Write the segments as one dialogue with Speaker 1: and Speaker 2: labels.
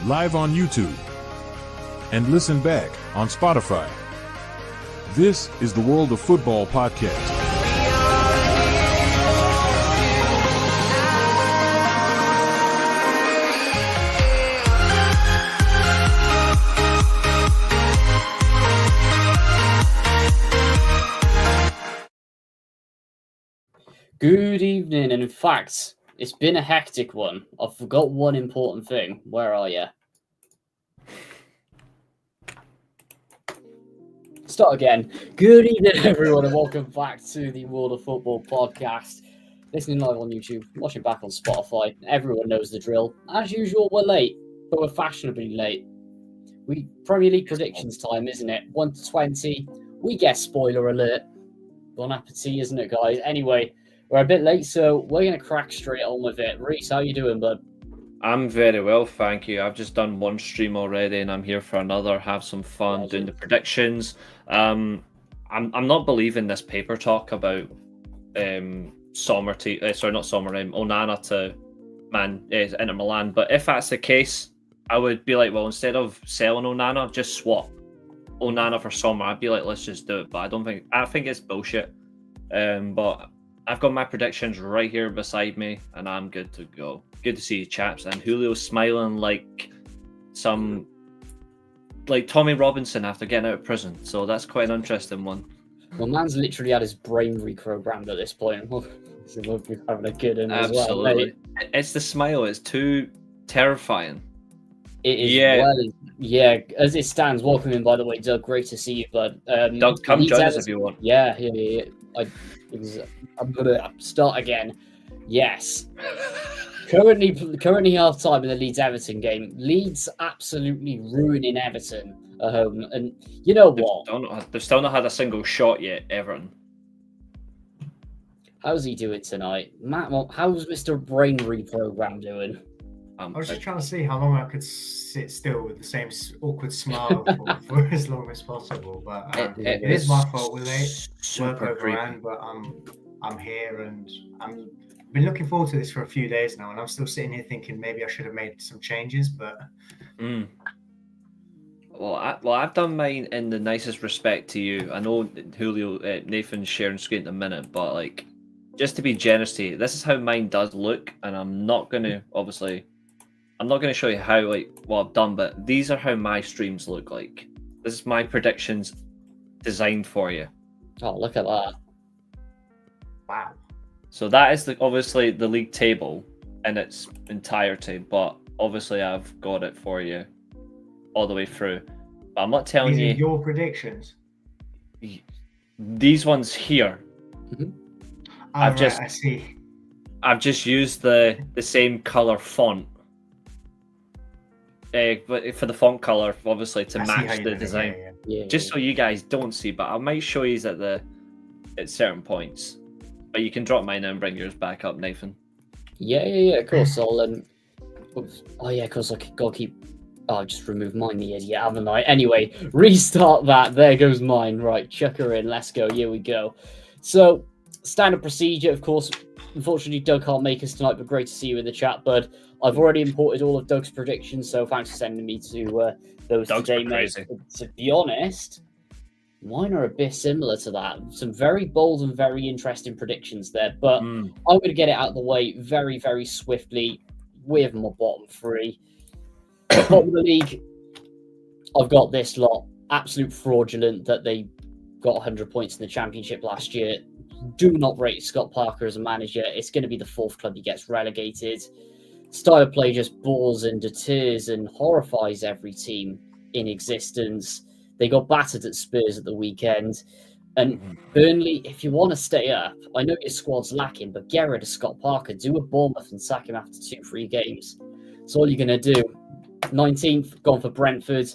Speaker 1: live on YouTube, and listen back on Spotify. This is the World of Football podcast.
Speaker 2: Good evening, and in fact, it's been a hectic one. I forgot one important thing. Where are you? Start again. Good evening, everyone, and welcome back to the World of Football podcast. Listening live on YouTube, watching back on Spotify. Everyone knows the drill. As usual, we're late, but we're fashionably late. Premier League predictions time, isn't it? 1 to 20. We get spoiler alert. Bon appetit, isn't it, guys? Anyway, we're a bit late, so we're going to crack straight on with it. Reece, how you doing, bud?
Speaker 3: I'm very well, thank you. I've just done one stream already, and I'm here for another. Have some fun doing the predictions. I'm not believing this paper talk about Onana to Inter Milan. But if that's the case, I would be like, well, instead of selling Onana, just swap Onana for Sommer. I'd be like, let's just do it. But I think it's bullshit. But I've got my predictions right here beside me, and I'm good to go. Good to see you, chaps. And Julio's smiling like Tommy Robinson after getting out of prison. So that's quite an interesting one.
Speaker 2: Well, man's literally had his brain reprogrammed at this point. So we'll be having a good one as well.
Speaker 3: Absolutely. It's the smile. It's too terrifying.
Speaker 2: It is. Yeah. As it stands, welcome in, by the way, Doug. Great to see you, bud.
Speaker 3: Doug, come join us if you want.
Speaker 2: Yeah. I'm gonna start again. Yes. Currently half time in the Leeds-Everton game. Leeds absolutely ruining Everton at home, and you know what?
Speaker 3: They've still not had a single shot yet, Everton.
Speaker 2: How's he doing tonight, Matt? How's Mr. Brain Reprogram doing?
Speaker 4: I was just trying to see how long I could sit still with the same awkward smile for as long as possible. But it is my fault. We're late. Work overran, but I'm here, and I've been looking forward to this for a few days now, and I'm still sitting here thinking maybe I should have made some changes, but.
Speaker 3: Well, I've done mine in the nicest respect to you. I know Julio, Nathan's sharing screen in a minute, but just to be generous to you, this is how mine does look, and I'm not going to show you how what I've done, but these are how my streams look like. This is my predictions designed for you.
Speaker 2: Oh, look at that.
Speaker 4: Wow. So
Speaker 3: that is obviously the league table in its entirety, but obviously I've got it for you all the way through. But I'm not telling you
Speaker 4: your predictions.
Speaker 3: These ones here.
Speaker 2: Mm-hmm.
Speaker 4: I see.
Speaker 3: I've just used the same color font. But for the font color, obviously, to match the design. Just so you guys don't see, but I might show you at certain points. But you can drop mine and bring yours back up, Nathan.
Speaker 2: Yeah, of course. I'll of course I gotta keep. Oh, I've just removed mine, the idiot, haven't I? Anyway, restart that. There goes mine. Right, chuck her in. Let's go. Here we go. So, standard procedure, of course. Unfortunately, Doug can't make us tonight, but great to see you in the chat, bud. I've already imported all of Doug's predictions, so thanks for sending me to those
Speaker 3: Doug's
Speaker 2: today, mate. To be honest, mine are a bit similar to that. Some very bold and very interesting predictions there, but I'm going to get it out of the way very, very swiftly with my bottom three. Bottom of the league, I've got this lot. Absolute fraudulent that they got 100 points in the championship last year. Do not rate Scott Parker as a manager. It's going to be the fourth club he gets relegated. Style of play just bores and deters and horrifies every team in existence. They got battered at Spurs at the weekend. And Burnley, if you want to stay up, I know your squad's lacking, but get rid of Scott Parker. Do a Bournemouth and sack him after 2-3 games. That's all you're going to do. 19th, gone for Brentford.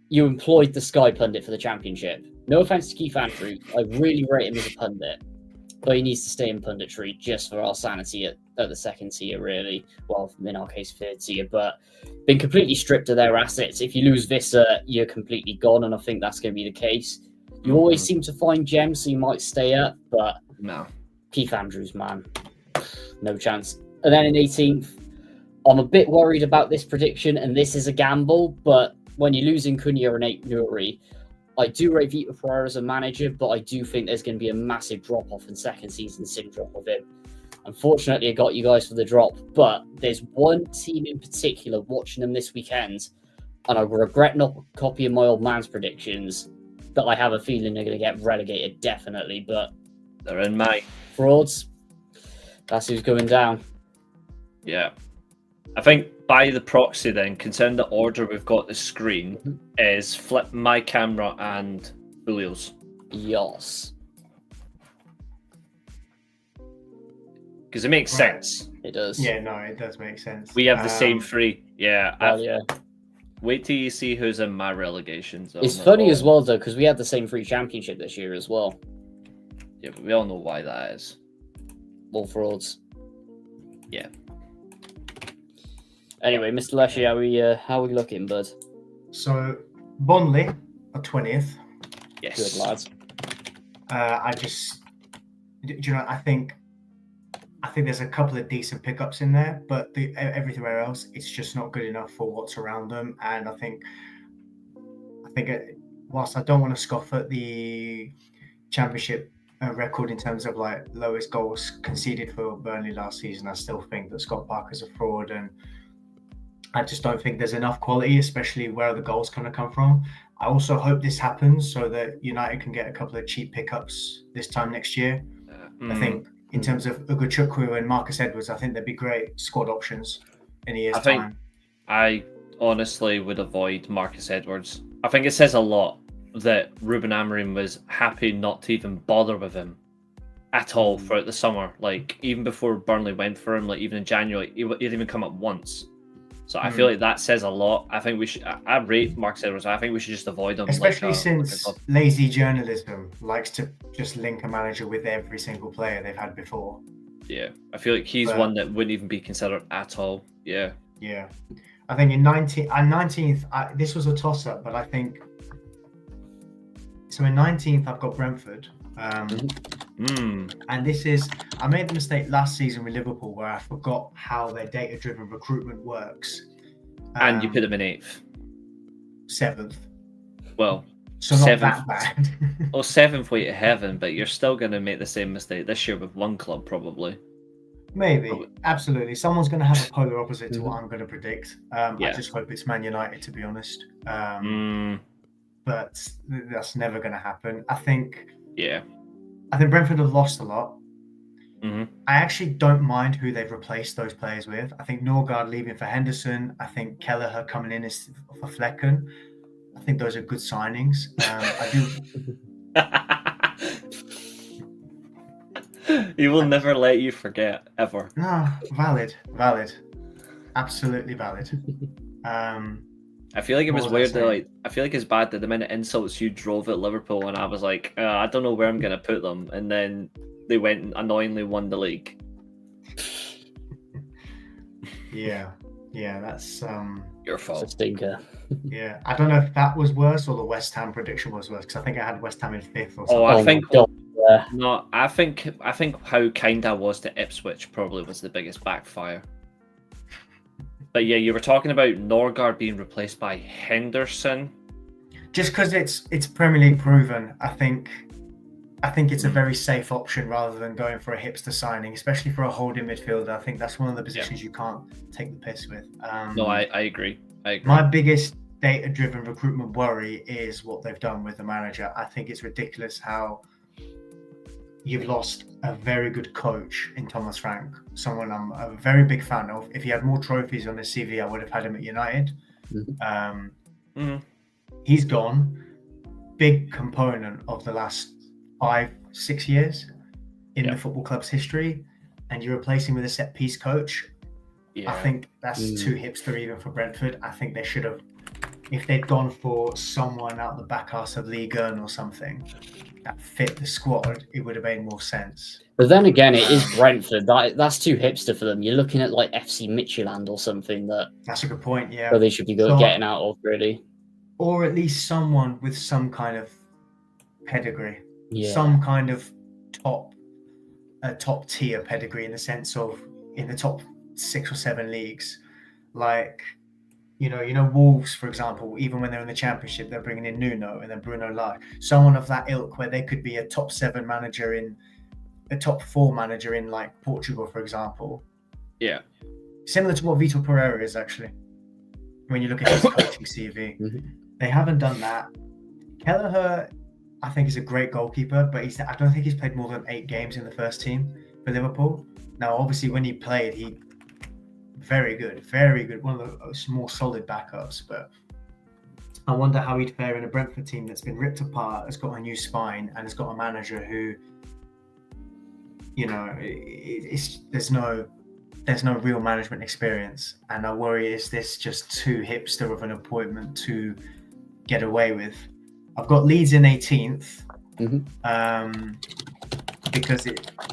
Speaker 2: You employed the Sky pundit for the championship. No offense to Keith Andrews. I really rate him as a pundit. But he needs to stay in punditry just for our sanity at the second tier, really. Well, in our case, third tier. But been completely stripped of their assets. If you lose Visser, you're completely gone, and I think that's going to be the case. You always seem to find gems, so you might stay up, but
Speaker 3: no.
Speaker 2: Keith Andrews, man, no chance. And then in 18th, I'm a bit worried about this prediction, and this is a gamble, but when you're losing Cunha and Nuri, I do rate Vita Pereira as a manager, but I do think there's going to be a massive drop-off in second season syndrome of him. Unfortunately, I got you guys for the drop, but there's one team in particular watching them this weekend, and I regret not copying my old man's predictions, but I have a feeling they're going to get relegated, definitely. But
Speaker 3: they're in May.
Speaker 2: Frauds, that's who's going down.
Speaker 3: Yeah. I think by the proxy then, considering the order we've got the screen, is flip my camera and Julio's.
Speaker 2: Yes.
Speaker 3: Because it makes sense.
Speaker 2: It does.
Speaker 4: Yeah, no, it does make sense.
Speaker 3: We have the same three. Yeah.
Speaker 2: Yeah.
Speaker 3: Wait till you see who's in my relegation zone.
Speaker 2: It's funny as well, though, because we had the same free championship this year as well.
Speaker 3: Yeah, but we all know why that is.
Speaker 2: All frauds.
Speaker 3: Yeah.
Speaker 2: Anyway, Mr. Leshy, how are we looking, bud?
Speaker 4: So, Bonnley are 20th.
Speaker 3: Yes.
Speaker 2: Good, lads.
Speaker 4: Do you know, I think there's a couple of decent pickups in there, but everywhere else, it's just not good enough for what's around them. And I think whilst I don't want to scoff at the championship record in terms of like lowest goals conceded for Burnley last season, I still think that Scott Parker's a fraud, and I just don't think there's enough quality, especially where the goals going to come from. I also hope this happens so that United can get a couple of cheap pickups this time next year. I think in terms of Ugochukwu and Marcus Edwards, I think they'd be great squad options in a year's time.
Speaker 3: I honestly would avoid Marcus Edwards. I think it says a lot that Ruben Amorim was happy not to even bother with him at all throughout the summer. Like, even before Burnley went for him, like even in January, he didn't even come up once. So I feel like that says a lot. I think we should. I rate Marcus Edwards. I think we should just avoid him.
Speaker 4: Especially since lazy journalism likes to just link a manager with every single player they've had before.
Speaker 3: Yeah, I feel like he's one that wouldn't even be considered at all. Yeah.
Speaker 4: Yeah. I think in 19th, this was a toss-up, but I think... So in 19th, I've got Brentford. And this is... I made the mistake last season with Liverpool where I forgot how their data-driven recruitment works.
Speaker 3: And you put them in 8th.
Speaker 4: 7th.
Speaker 3: Well,
Speaker 4: so not 7th, that bad.
Speaker 3: Well, 7th way to heaven, but you're still going to make the same mistake this year with one club, probably.
Speaker 4: Maybe. Absolutely. Someone's going to have a polar opposite to what I'm going to predict. I just hope it's Man United, to be honest. But that's never going to happen. I think Brentford have lost a lot. I actually don't mind who they've replaced those players with. I think Norgard leaving for Henderson. I think Kelleher coming in for Flecken. I think those are good signings. I do.
Speaker 3: He will never let you forget, ever.
Speaker 4: No, valid. Absolutely valid.
Speaker 3: I feel like it was weird that, I feel like it's bad that the minute insults you drove at Liverpool, and I was like, I don't know where I'm going to put them. And then they went and annoyingly won the league.
Speaker 4: Yeah, that's
Speaker 3: your fault.
Speaker 2: It's a stinker.
Speaker 4: Yeah, I don't know if that was worse or the West Ham prediction was worse, because I think I had West Ham in 5th or something.
Speaker 3: I think how kind I was to Ipswich probably was the biggest backfire. But yeah, you were talking about Norgard being replaced by Henderson.
Speaker 4: Just because it's Premier League proven, I think it's a very safe option rather than going for a hipster signing, especially for a holding midfielder. I think that's one of the positions you can't take the piss with.
Speaker 3: No, I agree.
Speaker 4: My biggest data-driven recruitment worry is what they've done with the manager. I think it's ridiculous how you've lost a very good coach in Thomas Frank, someone I'm a very big fan of. If he had more trophies on his CV, I would have had him at United. He's gone. Big component of the last 5-6 years in the football club's history, and you're replacing with a set-piece coach. I think that's too hipster even for Brentford. I think they should have, if they'd gone for someone out the back half of Ligue 1 or something that fit the squad, it would have made more sense.
Speaker 2: But then again, it is Brentford. That's too hipster for them. You're looking at like FC Midtjylland or something
Speaker 4: That's a good point, yeah.
Speaker 2: So they should be getting out of, really.
Speaker 4: Or at least someone with some kind of pedigree.
Speaker 2: Yeah.
Speaker 4: Some kind of top tier pedigree in the sense of in the top 6 or 7 leagues. like, Wolves, for example, even when they're in the Championship, they're bringing in Nuno and then Bruno Lage, someone of that ilk, where they could be a top 7 manager in a top 4 manager in like Portugal, for example.
Speaker 3: Yeah.
Speaker 4: Similar to what Vitor Pereira is, actually, when you look at his coaching CV. They haven't done that. Kelleher, I think, is a great goalkeeper, but I don't think he's played more than 8 games in the first team for Liverpool. Now, obviously, when he played, he very good, one of the more solid backups. But I wonder how he'd fare in a Brentford team that's been ripped apart, has got a new spine, and has got a manager who, there's no real management experience. And I worry, is this just too hipster of an appointment to get away with? I've got Leeds in 18th, because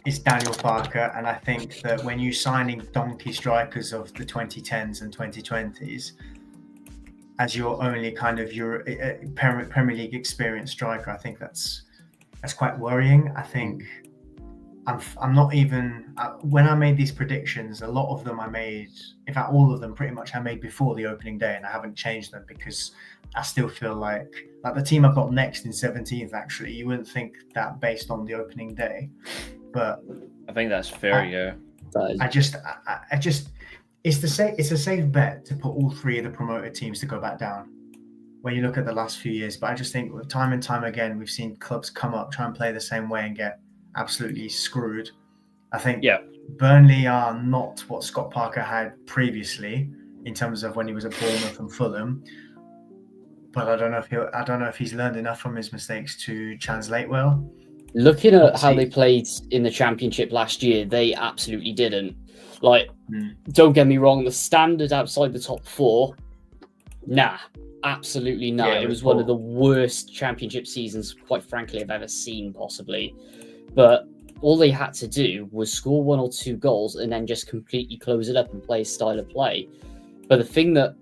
Speaker 4: it's Daniel Farke, and I think that when you're signing donkey strikers of the 2010s and 2020s as your only kind of Premier League experienced striker, I think that's quite worrying. I think I'm not even, when I made these predictions, a lot of them I made, in fact all of them pretty much I made before the opening day, and I haven't changed them because I still feel like the team I've got next in 17th, actually, you wouldn't think that based on the opening day, but
Speaker 3: I think that's fair. Yeah,
Speaker 4: I just it's a safe bet to put all 3 of the promoted teams to go back down when you look at the last few years. But I just think time and time again we've seen clubs come up, try and play the same way and get absolutely screwed. I think Burnley are not what Scott Parker had previously in terms of when he was at Bournemouth and Fulham. But I don't know if he's learned enough from his mistakes to translate well.
Speaker 2: Looking at how they played in the Championship last year, they absolutely didn't. Don't get me wrong, the standard outside the top 4, absolutely nah. It was one of the worst Championship seasons, quite frankly, I've ever seen, possibly. But all they had to do was score 1 or 2 goals and then just completely close it up and play a style of play. But the thing that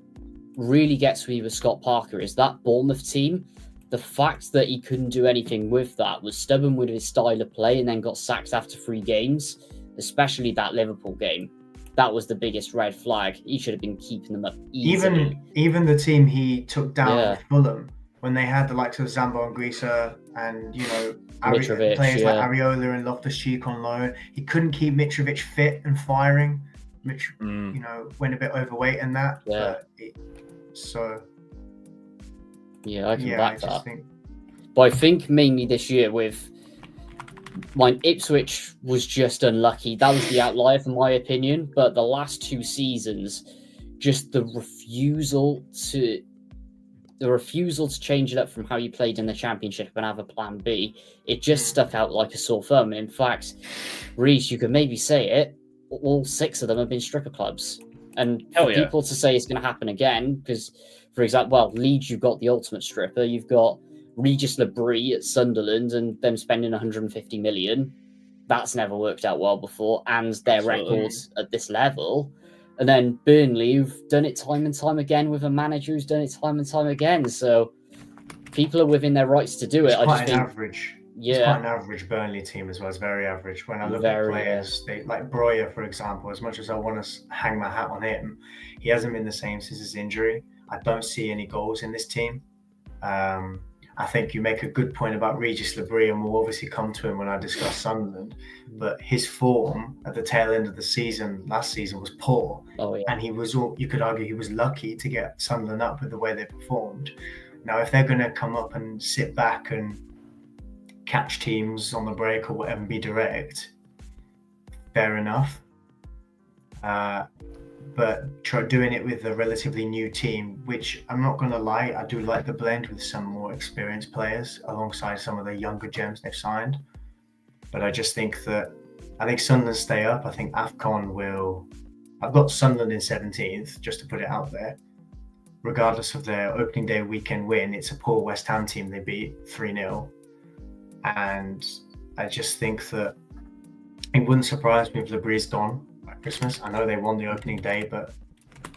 Speaker 2: really gets me with Scott Parker is that Bournemouth team, the fact that he couldn't do anything with that, was stubborn with his style of play and then got sacked after 3 games, especially that Liverpool game. That was the biggest red flag. He should have been keeping them up easily.
Speaker 4: Even the team he took down with Fulham, when they had the likes of Zambo and Grisa and
Speaker 2: Mitrovic,
Speaker 4: players like Areola and Loftus-Cheek on loan, he couldn't keep Mitrovic fit and firing. Went a bit overweight in that.
Speaker 2: I can back that. But I think mainly this year with Ipswich was just unlucky. That was the outlier for my opinion. But the last 2 seasons, just the refusal to change it up from how you played in the Championship and have a plan B, it just stuck out like a sore thumb. In fact, Reece, you could maybe say it, all 6 of them have been stripper clubs. And for people to say it's going to happen again, because, for example, Leeds, you've got the ultimate stripper, you've got Regis Labrie at Sunderland and them spending 150 million. That's never worked out well before, and their records at this level. And then Burnley, who've done it time and time again with a manager who's done it time and time again. So people are within their rights to do it.
Speaker 4: It's quite an average Burnley team as well. It's very average. When I look at players, they, like Breuer, for example, as much as I want to hang my hat on him, he hasn't been the same since his injury. I don't see any goals in this team. I think you make a good point about Regis Labrie, and we'll obviously come to him when I discuss Sunderland. But his form at the tail end of the season, last season, was poor. And you could argue he was lucky to get Sunderland up with the way they performed. Now, if they're going to come up and sit back and catch teams on the break or whatever and be direct, fair enough. But try doing it with a relatively new team, which I'm not going to lie, I do like the blend with some more experienced players alongside some of the younger gems they've signed. But I just think Sunderland stay up. I think AFCON will. I've got Sunderland in 17th, just to put it out there. Regardless of their opening day weekend win, it's a poor West Ham team they beat 3-0. And I just think that it wouldn't surprise me if Labrie's gone at Christmas. I know they won the opening day, but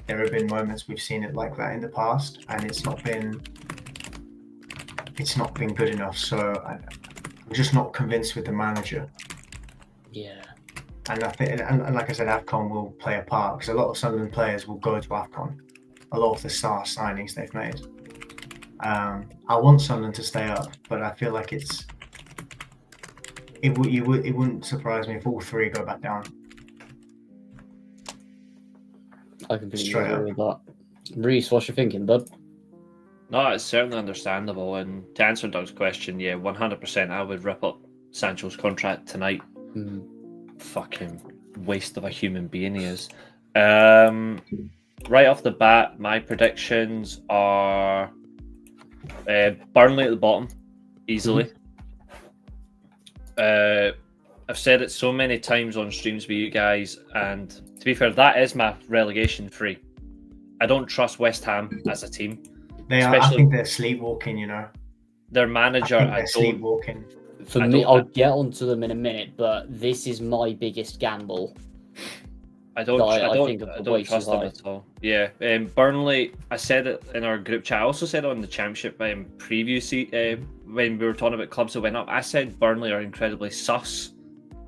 Speaker 4: there have been moments we've seen it like that in the past, and it's not been good enough. So I'm just not convinced with the manager.
Speaker 2: Yeah.
Speaker 4: And I think, and like I said, AFCON will play a part because a lot of Sunderland players will go to AFCON. A lot of the star signings they've made. I want Sunderland to stay up, but I feel like it wouldn't surprise me if all three go back down.
Speaker 2: I completely agree with that. Reece, what's your thinking, bud?
Speaker 3: No, it's certainly understandable. And to answer Doug's question, yeah, 100%, I would rip up Sancho's contract tonight. Fucking waste of a human being he is. Right off the bat, my predictions are Burnley at the bottom, easily. I've said it so many times on streams with you guys, and to be fair, that is my relegation free. I don't trust West Ham as a team.
Speaker 4: I think they're sleepwalking, you know.
Speaker 3: Their manager,
Speaker 4: I think they're sleepwalking.
Speaker 2: For me, I'll get onto them in a minute, but this is my biggest gamble.
Speaker 3: I don't trust them at all. Yeah, Burnley. I said it in our group chat. I also said it on the championship preview when we were talking about clubs that went up. I said Burnley are incredibly sus.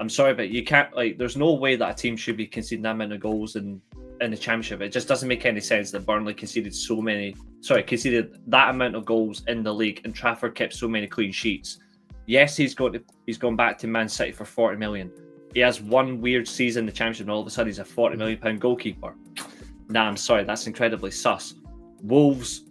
Speaker 3: I'm sorry, but you can't there's no way that a team should be conceding that amount of goals in the championship. It just doesn't make any sense that Burnley conceded that amount of goals in the league, and Trafford kept so many clean sheets. Yes, he's gone back to Man City for 40 million. He has one weird season in the championship, and all of a sudden he's a £40 million goalkeeper. Nah, I'm sorry, that's incredibly sus. Wolves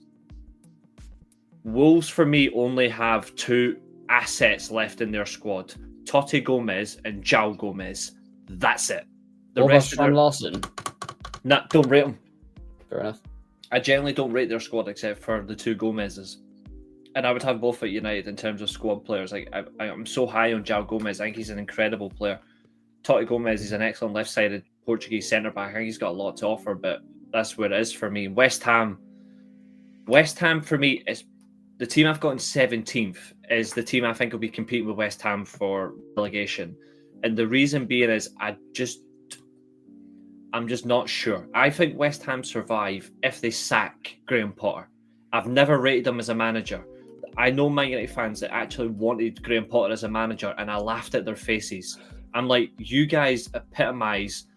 Speaker 3: for me only have two assets left in their squad: Totti Gomez and João Gomez. That's it.
Speaker 2: The rest of Larson?
Speaker 3: Nah, don't rate them.
Speaker 2: Fair enough.
Speaker 3: I generally don't rate their squad except for the two Gomez's. And I would have both at United in terms of squad players. I'm so high on João Gomez. I think he's an incredible player. Totti Gomez is an excellent left-sided Portuguese centre-back. I think he's got a lot to offer, but that's where it is for me. West Ham for me is the team I've got in 17th is the team I think will be competing with West Ham for relegation. And the reason being is I'm just not sure. I think West Ham survive if they sack Graham Potter. I've never rated him as a manager. I know Man United fans that actually wanted Graham Potter as a manager, and I laughed at their faces. I'm like, you guys epitomise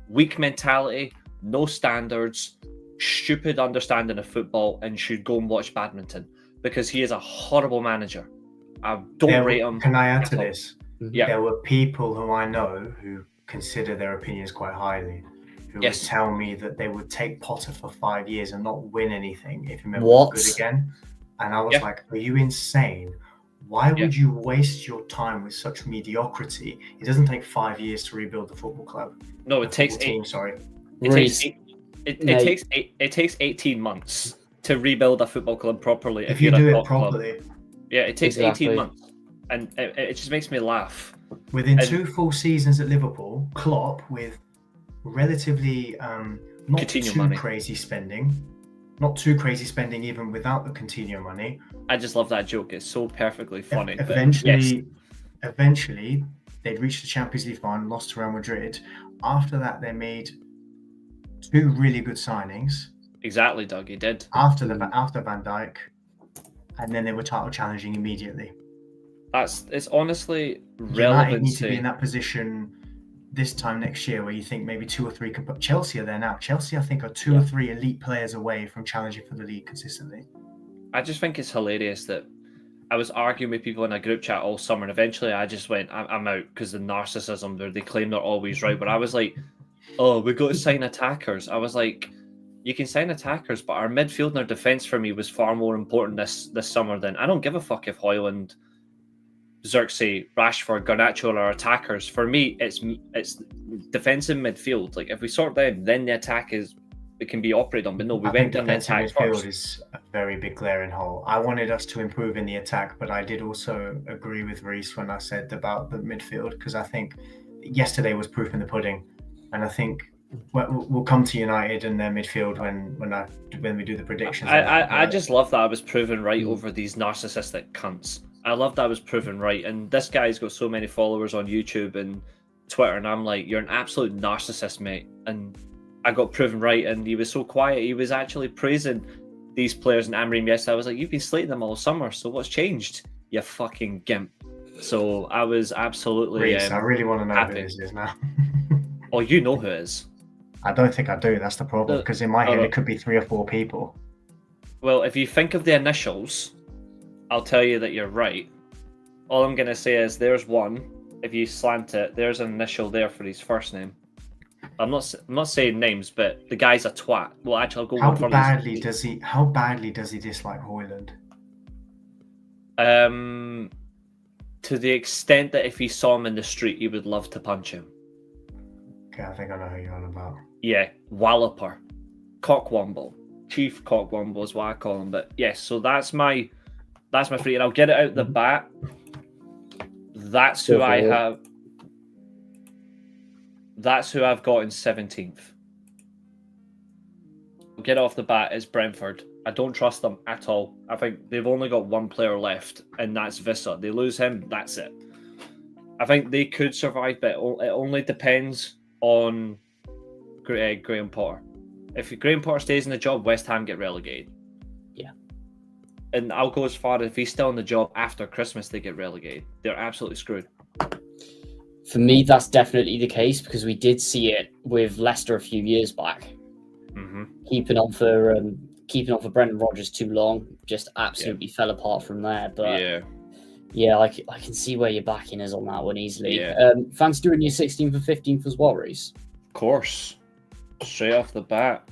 Speaker 3: weak mentality, no standards, stupid understanding of football, and should go and watch badminton, because he is a horrible manager. I don't rate him.
Speaker 4: Can I add to this?
Speaker 3: Yeah.
Speaker 4: There were people who I know who consider their opinions quite highly, who would tell me that they would take Potter for 5 years and not win anything if he was good again. And I was like, are you insane? Why would you waste your time with such mediocrity? It doesn't take 5 years to rebuild the football club.
Speaker 3: No, it takes
Speaker 4: team. Sorry,
Speaker 3: it takes 18 months to rebuild a football club properly.
Speaker 4: If you do it properly,
Speaker 3: it takes 18 months, and it just makes me laugh.
Speaker 4: Within 2 full seasons at Liverpool, Klopp with relatively not too crazy spending. Not too crazy spending even without the Coutinho money.
Speaker 3: I just love that joke. It's so perfectly funny.
Speaker 4: Eventually, they'd reached the Champions League final, lost to Real Madrid. After that, they made 2 really good signings.
Speaker 3: Exactly, Doug. He did.
Speaker 4: After Van Dijk, and then they were title challenging immediately.
Speaker 3: It's honestly relevant.
Speaker 4: United need to be in that position this time next year where you think maybe 2 or 3 can put. Chelsea are there now. Chelsea, I think, are 2 or 3 elite players away from challenging for the league consistently.
Speaker 3: I just think it's hilarious that I was arguing with people in a group chat all summer, and eventually I just went, I'm out, because the narcissism where they claim they're always right. But I was like, oh, we've got to sign attackers. I was like, you can sign attackers, but our midfield and our defence for me was far more important this summer than I don't give a fuck if Højlund, Xerxes, Rashford, Garnacho are attackers. For me, it's defence and midfield. Like, if we sort them, then the attack can be operated on. But no, we went down the attack
Speaker 4: midfield
Speaker 3: first.
Speaker 4: Is a very big glaring hole. I wanted us to improve in the attack, but I did also agree with Reece when I said about the midfield, because I think yesterday was proof in the pudding, and I think we'll come to United and their midfield when we do the predictions.
Speaker 3: I just love that I was proven right over these narcissistic cunts. I love that I was proven right, and this guy's got so many followers on YouTube and Twitter, and I'm like, you're an absolute narcissist, mate. And I got proven right, and he was so quiet. He was actually praising these players in Amorim yesterday. I was like, you've been slating them all summer, so what's changed, you fucking gimp? So I was absolutely
Speaker 4: Reece, I really want to know
Speaker 3: happy.
Speaker 4: who this is now.
Speaker 3: Oh, you know who it is.
Speaker 4: I don't think I do. That's the problem, because in my head it could be 3 or 4 people.
Speaker 3: Well, if you think of the initials, I'll tell you that you're right. All I'm going to say is there's one. If you slant it, there's an initial there for his first name. I'm not saying names, but the guy's a twat. Well, actually, I'll go
Speaker 4: How
Speaker 3: one from
Speaker 4: badly does he dislike Hoyland?
Speaker 3: To the extent that if he saw him in the street, he would love to punch him.
Speaker 4: Okay, I think I know who you're on about.
Speaker 3: Yeah, Walloper, Cockwomble, Chief Cockwomble is what I call him. But yes, so that's my free, and I'll get it out the bat. That's who I have. That's who I've got in 17th. I'll get off the bat is Brentford. I don't trust them at all. I think they've only got one player left, and that's Vissa. They lose him, that's it. I think they could survive, but it only depends on Graham Potter. If Graham Potter stays in the job, West Ham get relegated.
Speaker 2: Yeah.
Speaker 3: And I'll go as far as if he's still in the job after Christmas, they get relegated. They're absolutely screwed.
Speaker 2: For me, that's definitely the case, because we did see it with Leicester a few years back.
Speaker 3: Mm-hmm.
Speaker 2: Keeping on for Brendan Rodgers too long, just absolutely fell apart from there. But yeah, I can see where your backing is on that one easily.
Speaker 3: Yeah.
Speaker 2: Fancy doing your 16th and 15th as well, Reece?
Speaker 3: Of course. Straight off the bat.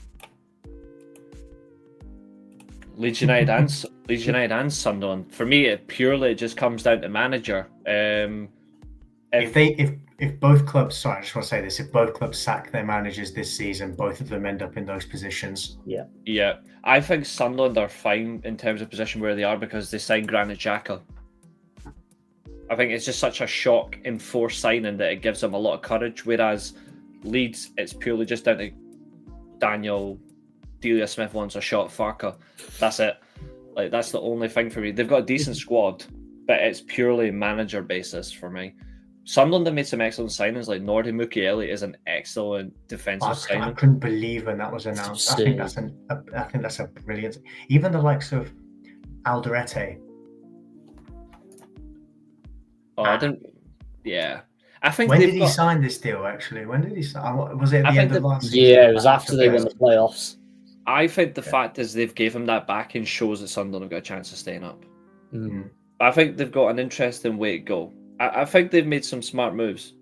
Speaker 3: Leeds United and Sunderland. For me, it purely just comes down to manager.
Speaker 4: If both clubs, sorry, I just want to say this: if both clubs sack their managers this season, both of them end up in those positions.
Speaker 3: Yeah. I think Sunderland are fine in terms of position where they are because they signed Granit Xhaka. I think it's just such a shock in forced signing that it gives them a lot of courage. Whereas Leeds, it's purely just down to Daniel Delia Smith wants a shot, Farka. That's it. Like, that's the only thing for me. They've got a decent squad, but it's purely manager basis for me. Sunderland have made some excellent signings, like Nordi Mukiele is an excellent defensive signing.
Speaker 4: I couldn't believe when that was announced. I think that's a brilliant. Even the likes of Alderete.
Speaker 3: Oh, I didn't. Yeah, I think.
Speaker 4: When did he sign this deal? Actually, when did he sign? Was it at the end of last season?
Speaker 2: Yeah, it was after they won the playoffs.
Speaker 3: I think the fact is they've gave him that back and shows that Sunderland have got a chance of staying up.
Speaker 2: Mm.
Speaker 3: I think they've got an interesting way to go. I think they've made some smart moves.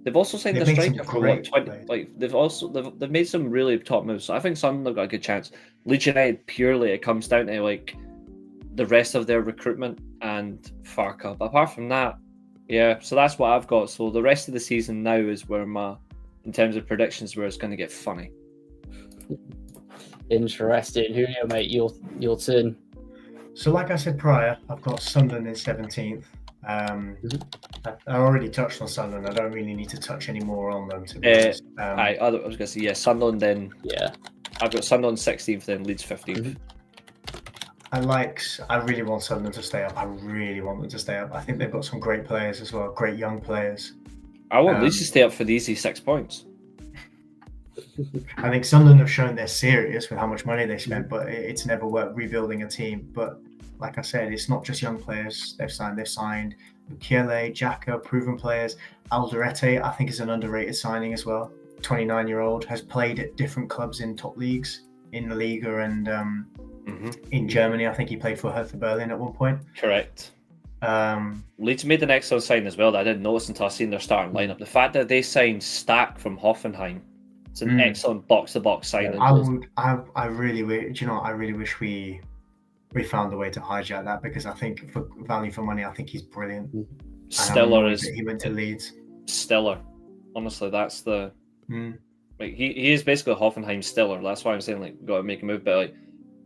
Speaker 3: They've also signed a striker for what 20. Like they've made some really top moves. So I think Sunderland have got a good chance. Leeds United purely it comes down to like the rest of their recruitment and Farka. But apart from that, yeah. So that's what I've got. So the rest of the season now is where in terms of predictions, where it's going to get funny.
Speaker 2: Interesting. Julio, mate, your turn.
Speaker 4: So, like I said prior, I've got Sunderland in 17th. I already touched on Sunderland. I don't really need to touch any more on them. To be honest.
Speaker 3: I was going to say Sunderland. Then I've got Sunderland 16th, then Leeds 15th.
Speaker 4: I really want Sunderland to stay up. I really want them to stay up. I think they've got some great players as well, great young players.
Speaker 3: I want Leeds to stay up for the easy 6 points.
Speaker 4: I think Sunderland have shown they're serious with how much money they spent, but it's never worked rebuilding a team. But like I said, it's not just young players they've signed. They've signed Mukiele, Xhaka, proven players. Alderete, I think, is an underrated signing as well. 29-year-old, has played at different clubs in top leagues, in the Liga and in Germany. I think he played for Hertha Berlin at one point.
Speaker 3: Correct. Leeds made an excellent sign as well that I didn't notice until I seen their starting lineup. The fact that they signed Stack from Hoffenheim, it's an excellent box-to-box signing.
Speaker 4: I really wish we found a way to hijack that, because I think for value for money, I think he's brilliant.
Speaker 3: Stiller
Speaker 4: he went to Leeds.
Speaker 3: Stiller, honestly, that's the like he is basically Hoffenheim Stiller. That's why I'm saying like got to make a move. But like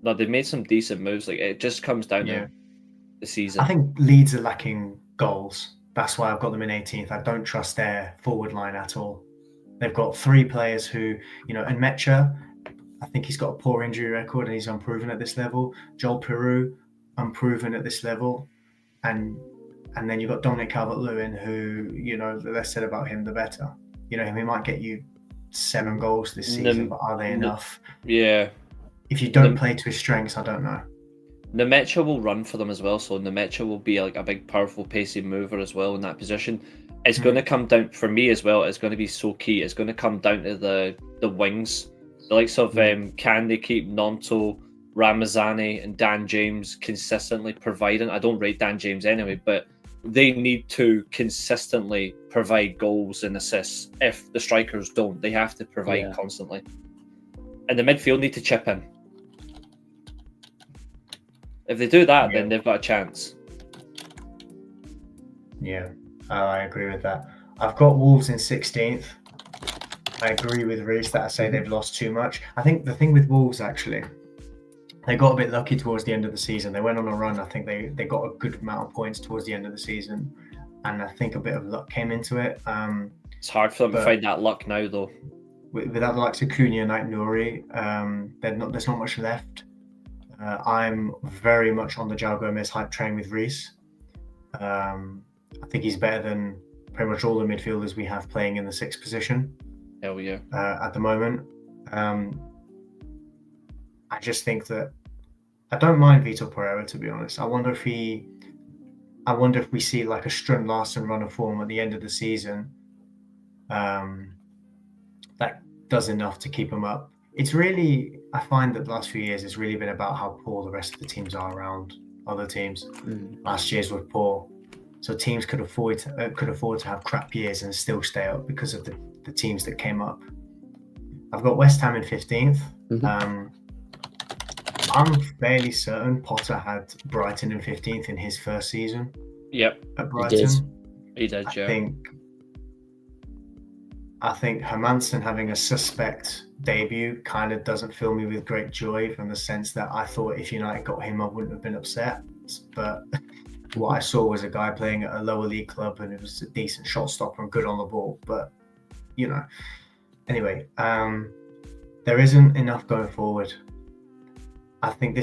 Speaker 3: no, they've made some decent moves. Like it just comes down to the season.
Speaker 4: I think Leeds are lacking goals. That's why I've got them in 18th. I don't trust their forward line at all. They've got 3 players who, and Mecha, I think he's got a poor injury record and he's unproven at this level. Joel Peru, unproven at this level. And then you've got Dominic Calvert-Lewin, who, the less said about him, the better. He might get you 7 goals this season, but are they enough?
Speaker 3: Yeah.
Speaker 4: If you don't play to his strengths, I don't know.
Speaker 3: Nemecha will run for them as well, so Nemecha will be like a big, powerful, pacey mover as well in that position. It's going to come down for me as well. It's going to be so key. It's going to come down to the wings, the likes of can they keep Nonto, Ramazani, and Dan James consistently providing. I don't rate Dan James anyway, but they need to consistently provide goals and assists. If the strikers don't, they have to provide constantly. And the midfield need to chip in. If they do that, then they've got a chance.
Speaker 4: Yeah, I agree with that. I've got Wolves in 16th. I agree with Reece that I say they've lost too much. I think the thing with Wolves, actually, they got a bit lucky towards the end of the season. They went on a run. I think they got a good amount of points towards the end of the season. And I think a bit of luck came into it.
Speaker 3: It's hard for them to find that luck now, though.
Speaker 4: Without the likes of Cunha and Nouri, there's not much left. I'm very much on the João Gomez hype train with Reece. I think he's better than pretty much all the midfielders we have playing in the 6th position.
Speaker 3: Hell yeah.
Speaker 4: At the moment. I just think that I don't mind Vitor Pereira, to be honest. I wonder if we see like a Strøm Larsen run of form at the end of the season that does enough to keep him up. It's really, I find that the last few years it's really been about how poor the rest of the teams are around other teams. Last year's were poor, so teams could afford to have crap years and still stay up because of the teams that came up. I've got West Ham in 15th. I'm fairly certain Potter had Brighton in 15th in his first season.
Speaker 3: Yep,
Speaker 4: at Brighton.
Speaker 3: He did. Yeah.
Speaker 4: I think Hermansen having a suspect debut kind of doesn't fill me with great joy, from the sense that I thought if United got him, I wouldn't have been upset. But what I saw was a guy playing at a lower league club, and it was a decent shot stopper and good on the ball. But anyway, there isn't enough going forward. I think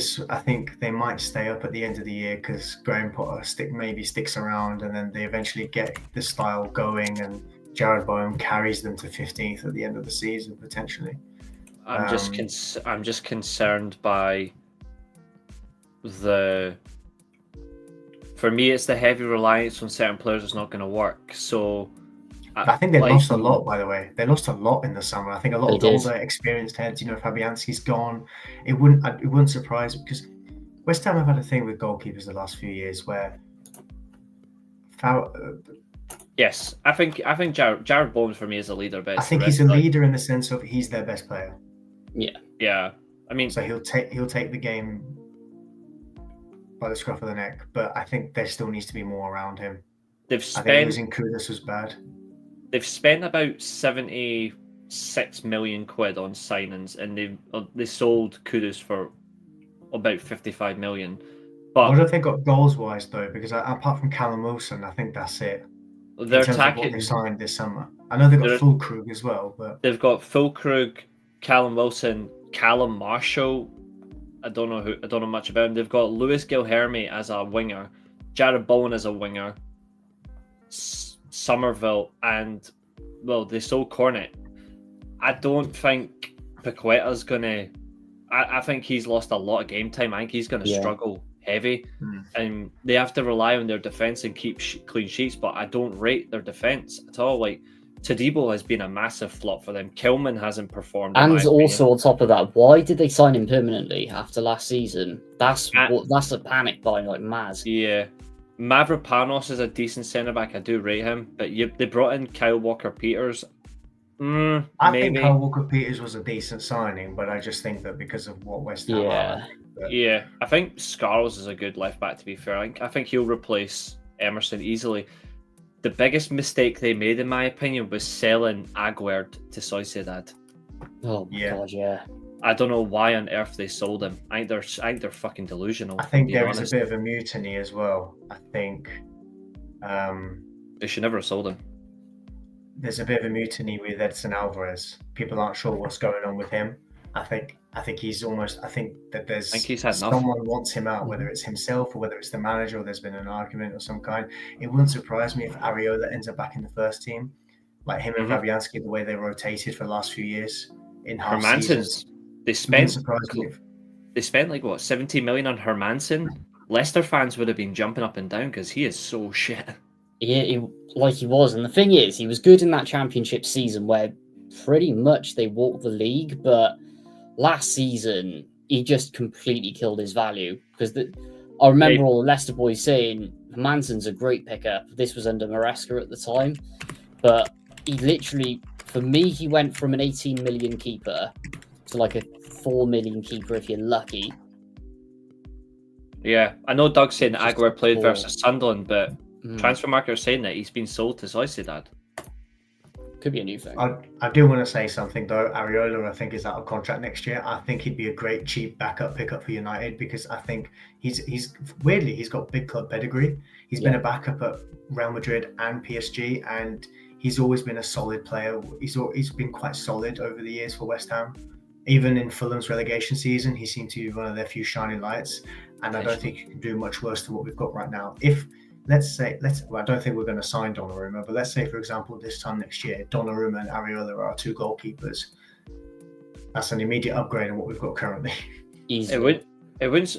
Speaker 4: they might stay up at the end of the year because Graham Potter maybe sticks around, and then they eventually get the style going, and Jared Bowen carries them to 15th at the end of the season potentially.
Speaker 3: I'm just concerned by for me, it's the heavy reliance on certain players that's not going to work. So
Speaker 4: I think they lost a lot, by the way. They lost a lot in the summer. I think a lot of older, experienced heads. Fabianski's gone. It wouldn't surprise me, because West Ham have had a thing with goalkeepers the last few years where.
Speaker 3: Yes, I think Jared Bowen for me is a leader. But
Speaker 4: I think he's a leader in the sense of he's their best player.
Speaker 3: Yeah. I mean,
Speaker 4: so he'll take the game by the scruff of the neck, but I think there still needs to be more around him. I think losing Kudus was bad.
Speaker 3: They've spent about 76 million quid on signings, and they sold Kudus for about 55 million. But
Speaker 4: what have they got goals wise though? Because apart from Callum Wilson, I think that's it.
Speaker 3: They're attacking.
Speaker 4: What they signed this summer. I know they've got Fulkrug as well, but
Speaker 3: they've got Fulkrug, Callum Wilson, Callum Marshall. I don't know much about him. They've got Lewis Gilherme as a winger, Jared Bowen as a winger, Somerville, and they sold Cornet. I don't think Paqueta's gonna. I think he's lost a lot of game time. I think he's gonna struggle heavy, and they have to rely on their defense and keep clean sheets. But I don't rate their defense at all. Like Todibo has been a massive flop for them. Kilman hasn't performed.
Speaker 2: And also on top of that, why did they sign him permanently after last season? That's a panic buying like mad.
Speaker 3: Yeah. Mavropanos is a decent centre-back. I do rate him. But they brought in Kyle Walker-Peters.
Speaker 4: I think Kyle Walker-Peters was a decent signing, but I just think that because of what West Ham are.
Speaker 3: Yeah, I think Scarles is a good left-back, to be fair. I think he'll replace Emerson easily. The biggest mistake they made, in my opinion, was selling Aguerd to Sociedad.
Speaker 2: Oh, my God, yeah.
Speaker 3: I don't know why on earth they sold him. I think they're fucking delusional.
Speaker 4: I think there is a bit of a mutiny as well. I think
Speaker 3: they should never have sold him.
Speaker 4: There's a bit of a mutiny with Edson Alvarez. People aren't sure what's going on with him. I think he's almost. I think that there's someone wants him out, whether it's himself or whether it's the manager, or there's been an argument of some kind. It wouldn't surprise me if Areola ends up back in the first team, like him and Fabianski, the way they rotated for the last few years in half seasons.
Speaker 3: They spent like what 70 million on Hermansen. Leicester fans would have been jumping up and down because he is so shit.
Speaker 2: Like he was. And the thing is, he was good in that championship season where pretty much they walked the league, but last season he just completely killed his value because I remember all the Leicester boys saying Manson's a great pickup. This was under Maresca at the time, but he literally, for me, he went from an 18 million keeper to like a 4 million keeper if you're lucky.
Speaker 3: Yeah, I know Doug's saying that Aguirre played versus Sunderland, but Transfer Market are saying that he's been sold to Sociedad.
Speaker 2: Could be a new thing.
Speaker 4: I do want to say something though. Areola, I think, is out of contract next year. I think he'd be a great cheap backup pickup for United because I think he's weirdly he's got big club pedigree. He's been a backup at Real Madrid and PSG, and he's always been a solid player. He's been quite solid over the years for West Ham. Even in Fulham's relegation season, he seemed to be one of their few shining lights. And I don't think he can do much worse than what we've got right now. If I don't think we're going to sign Donnarumma, but let's say, for example, this time next year, Donnarumma and Areola are our two goalkeepers. That's an immediate upgrade on what we've got currently.
Speaker 2: Easily.
Speaker 3: It wouldn't.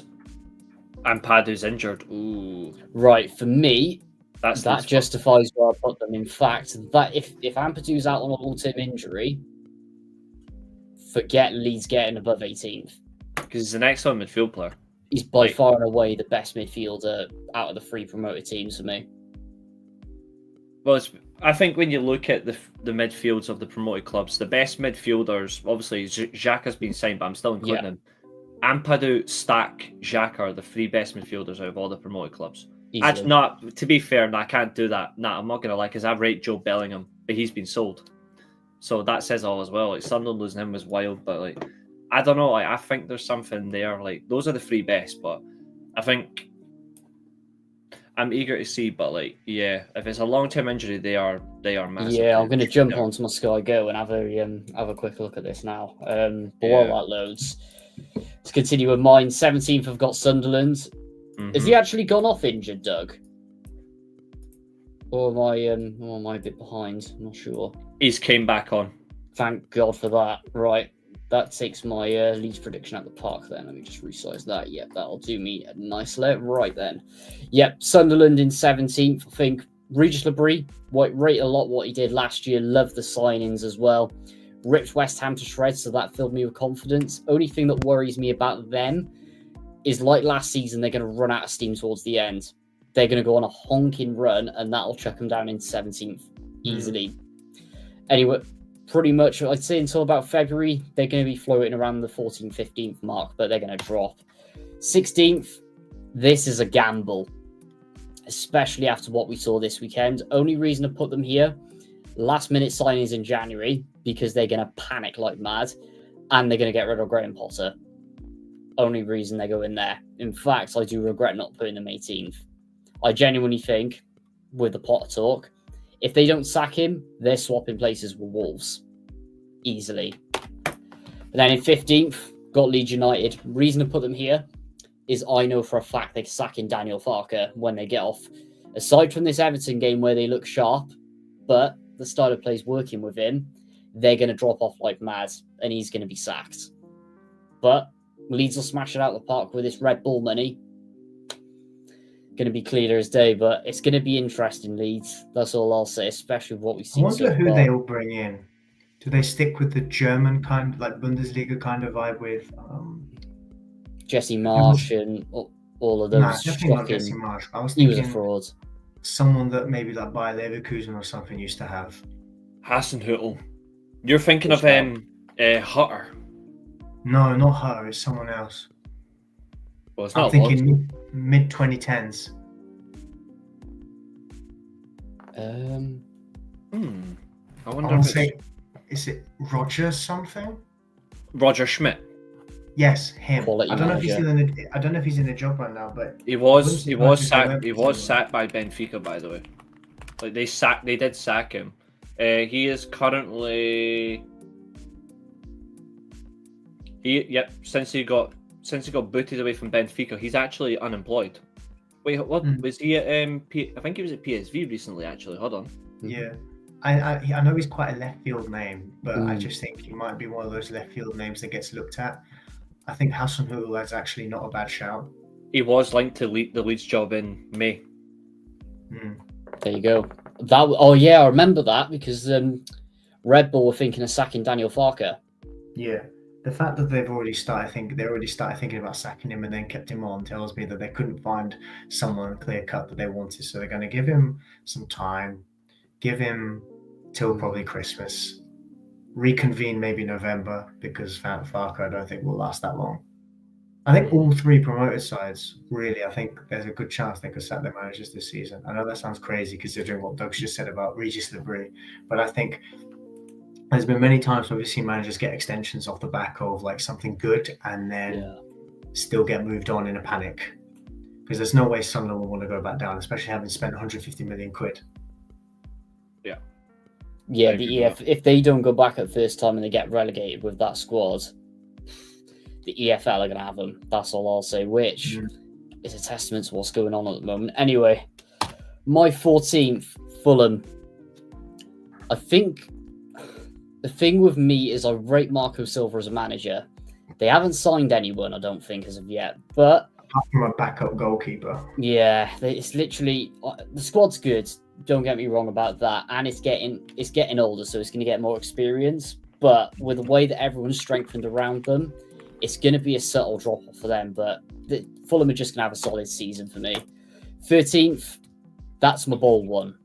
Speaker 3: And Padu's injured. Ooh.
Speaker 2: Right, for me,
Speaker 3: that
Speaker 2: justifies where I put them. In fact, that if Ampadu's out on a long-term injury, forget Leeds getting above 18th.
Speaker 3: Because he's an excellent midfield player.
Speaker 2: He's by far and away the best midfielder out of the 3 promoted teams for me.
Speaker 3: Well, I think when you look at the midfields of the promoted clubs, the best midfielders, obviously, Xhaka's been signed, but I'm still including him. Ampadu, Stack, Xhaka are the 3 best midfielders out of all the promoted clubs. Actually, to be fair, I can't do that. I'm not going to lie, because I rate Joe Bellingham, but he's been sold. So that says all as well. Like, Sunderland losing him was wild, but like, I don't know. Like, I think there's something there. Like, those are the 3 best, but I think I'm eager to see. But like, yeah, if it's a long-term injury, they are massive.
Speaker 2: Yeah, I'm going to jump onto my Sky Go and have a quick look at this now. But while that loads, to continue with mine, 17th have got Sunderland. Mm-hmm. Has he actually gone off injured, Doug? Or am I a bit behind? I'm not sure.
Speaker 3: He's came back on.
Speaker 2: Thank God for that. Right. That takes my Leeds prediction at the park then. Let me just resize that. Yep, that'll do me nicely. Right then. Yep, Sunderland in 17th. I think Regis Labrie, rate a lot what he did last year. Love the signings as well. Ripped West Ham to shreds, so that filled me with confidence. Only thing that worries me about them is like last season, they're going to run out of steam towards the end. They're going to go on a honking run, and that'll chuck them down in 17th easily. Anyway, pretty much, I'd say until about February, they're going to be floating around the 14th, 15th mark, but they're going to drop. 16th, this is a gamble, especially after what we saw this weekend. Only reason to put them here, last-minute signings in January, because they're going to panic like mad, and they're going to get rid of Graham Potter. Only reason they go in there. In fact, I do regret not putting them 18th. I genuinely think, with the Potter talk, if they don't sack him, they're swapping places with Wolves. Easily. But then in 15th, got Leeds United. Reason to put them here is I know for a fact they're sacking Daniel Farke when they get off. Aside from this Everton game where they look sharp, but the style of play's working with him, they're going to drop off like mad, and he's going to be sacked. But Leeds will smash it out of the park with this Red Bull money. Going to be clear as day, but it's going to be interesting, Leeds. That's all I'll say, especially with what we've seen.
Speaker 4: I wonder who they all bring in. Do they stick with the German kind, like Bundesliga kind of vibe with
Speaker 2: Jesse Marsch and all of those?
Speaker 4: Nah, definitely not Jesse Marsch. I was
Speaker 2: he
Speaker 4: thinking
Speaker 2: was a fraud.
Speaker 4: Someone that maybe like Bayer Leverkusen or something used to have.
Speaker 3: Hasenhüttl. You're thinking of Hutter.
Speaker 4: No, not Hutter. It's someone else.
Speaker 3: Well, it's not.
Speaker 4: I'm thinking mid 2010s.
Speaker 3: I wonder
Speaker 4: is it Roger something?
Speaker 3: Roger Schmidt.
Speaker 4: Yes, him.
Speaker 2: I don't know
Speaker 4: if he's in a job right now, but
Speaker 3: he was sacked by Benfica, by the way. Like they did sack him. He is currently since he got booted away from Benfica, he's actually unemployed. Wait, what was he at? I think he was at PSV recently. Actually, hold on.
Speaker 4: Yeah, I know he's quite a left field name, but I just think he might be one of those left field names that gets looked at. I think Hasenhüttl is actually not a bad shout.
Speaker 3: He was linked to the Leeds job in May.
Speaker 2: There you go. Oh yeah, I remember that because Red Bull were thinking of sacking Daniel Farker.
Speaker 4: Yeah. The fact that they've already started thinking about sacking him and then kept him on tells me that they couldn't find someone clear cut that they wanted. So they're going to give him some time, give him till probably Christmas, reconvene maybe November, because Farker I don't think will last that long. I think all three promoted sides, really, I think there's a good chance they could sack their managers this season. I know that sounds crazy considering what Doug's just said about Regis Labrie, but I think there's been many times where we've seen managers get extensions off the back of like something good and then still get moved on in a panic. Because there's no way Sunderland will want to go back down, especially having spent 150 million quid.
Speaker 2: Yeah, if they don't go back at first time and they get relegated with that squad, the EFL are going to have them. That's all I'll say, which is a testament to what's going on at the moment. Anyway, my 14th, Fulham. I think the thing with me is I rate Marco Silva as a manager. They haven't signed anyone, I don't think, as of yet. But
Speaker 4: apart from a backup goalkeeper.
Speaker 2: Yeah, it's literally the squad's good. Don't get me wrong about that, and it's getting older, so it's going to get more experience. But with the way that everyone's strengthened around them, it's going to be a subtle drop off for them. But Fulham are just going to have a solid season for me. 13th, that's my bold one.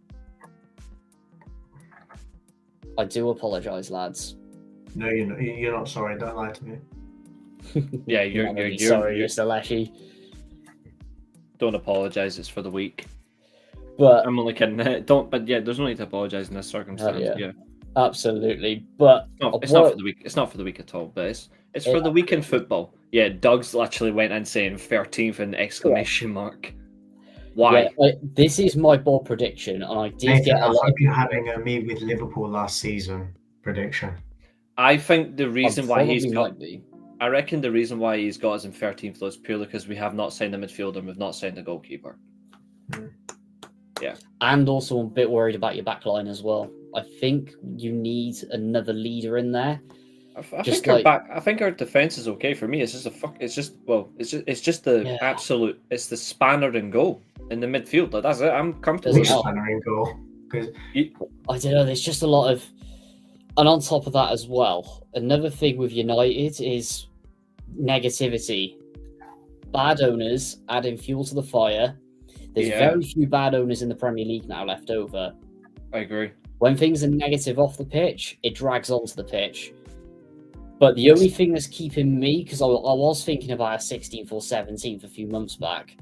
Speaker 2: I do apologise, lads.
Speaker 4: No, you're not sorry. Don't lie to me.
Speaker 3: Yeah, you're
Speaker 2: sorry, Mr. Leshy.
Speaker 3: Don't apologise. It's for the week.
Speaker 2: But
Speaker 3: I'm only kidding. But yeah, there's no need to apologise in this circumstance. Yeah,
Speaker 2: absolutely. But
Speaker 3: it's not for the week. It's not for the week at all. But it's for the week in football. Yeah, Doug's actually went in saying 13th and exclamation mark. Why?
Speaker 2: Yeah, this is my bold prediction, and I did
Speaker 4: Nathan,
Speaker 2: get a
Speaker 4: I
Speaker 2: lot.
Speaker 4: hope you're having a me with Liverpool last season prediction.
Speaker 3: I think the reason why he's got.
Speaker 2: Might be.
Speaker 3: I reckon the reason why he's got us in 13th though is purely because we have not signed a midfielder and we've not signed a goalkeeper. Yeah.
Speaker 2: And also I'm a bit worried about your back line as well. I think you need another leader in there.
Speaker 3: I think our defense is okay for me. It's just the absolute. It's the spanner in goal in the midfield. That's it. I'm comfortable with
Speaker 4: spanner in goal.
Speaker 2: I don't know. There's just a lot of, and on top of that as well, another thing with United is negativity. Bad owners adding fuel to the fire. There's very few bad owners in the Premier League now left over.
Speaker 3: I agree.
Speaker 2: When things are negative off the pitch, it drags onto the pitch. But the only thing that's keeping me, because I was thinking about a 16th or 17th a few months back,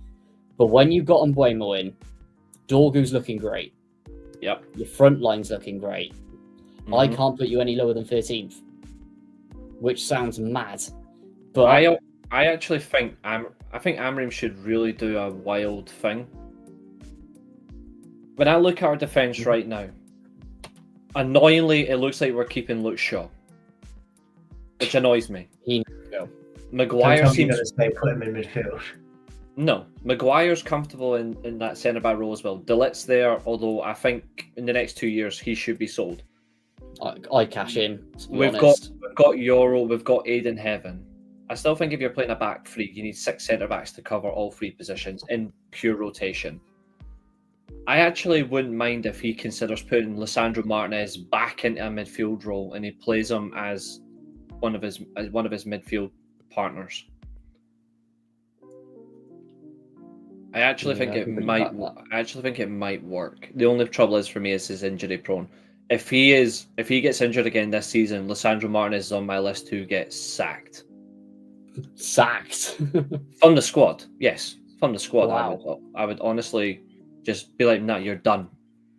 Speaker 2: but when you got Mbeumo in, Dorgu's looking great.
Speaker 3: Yep.
Speaker 2: Your front line's looking great.
Speaker 3: Mm-hmm.
Speaker 2: I can't put you any lower than 13th, which sounds mad. But
Speaker 3: I actually think Amrim should really do a wild thing. When I look at our defence right now, annoyingly, it looks like we're keeping Luke Shaw, which annoys me. Maguire seems
Speaker 4: to say put him in midfield.
Speaker 3: No, Maguire's comfortable in that centre back role as well. De Ligt's there, although I think in the next 2 years he should be sold.
Speaker 2: I cash in.
Speaker 3: We've got Euro, we've got Aiden Heaven. I still think if you're playing a back three, you need 6 centre backs to cover all 3 positions in pure rotation. I actually wouldn't mind if he considers putting Lisandro Martinez back into a midfield role and he plays him as one of his midfield partners. I actually think it might. I actually think it might work. The only trouble is for me is his injury prone. If he gets injured again this season, Lisandro Martinez is on my list to get sacked.
Speaker 2: Sacked
Speaker 3: from the squad? Yes, from the squad.
Speaker 2: Wow.
Speaker 3: I would honestly just be like, "Nah, you're done.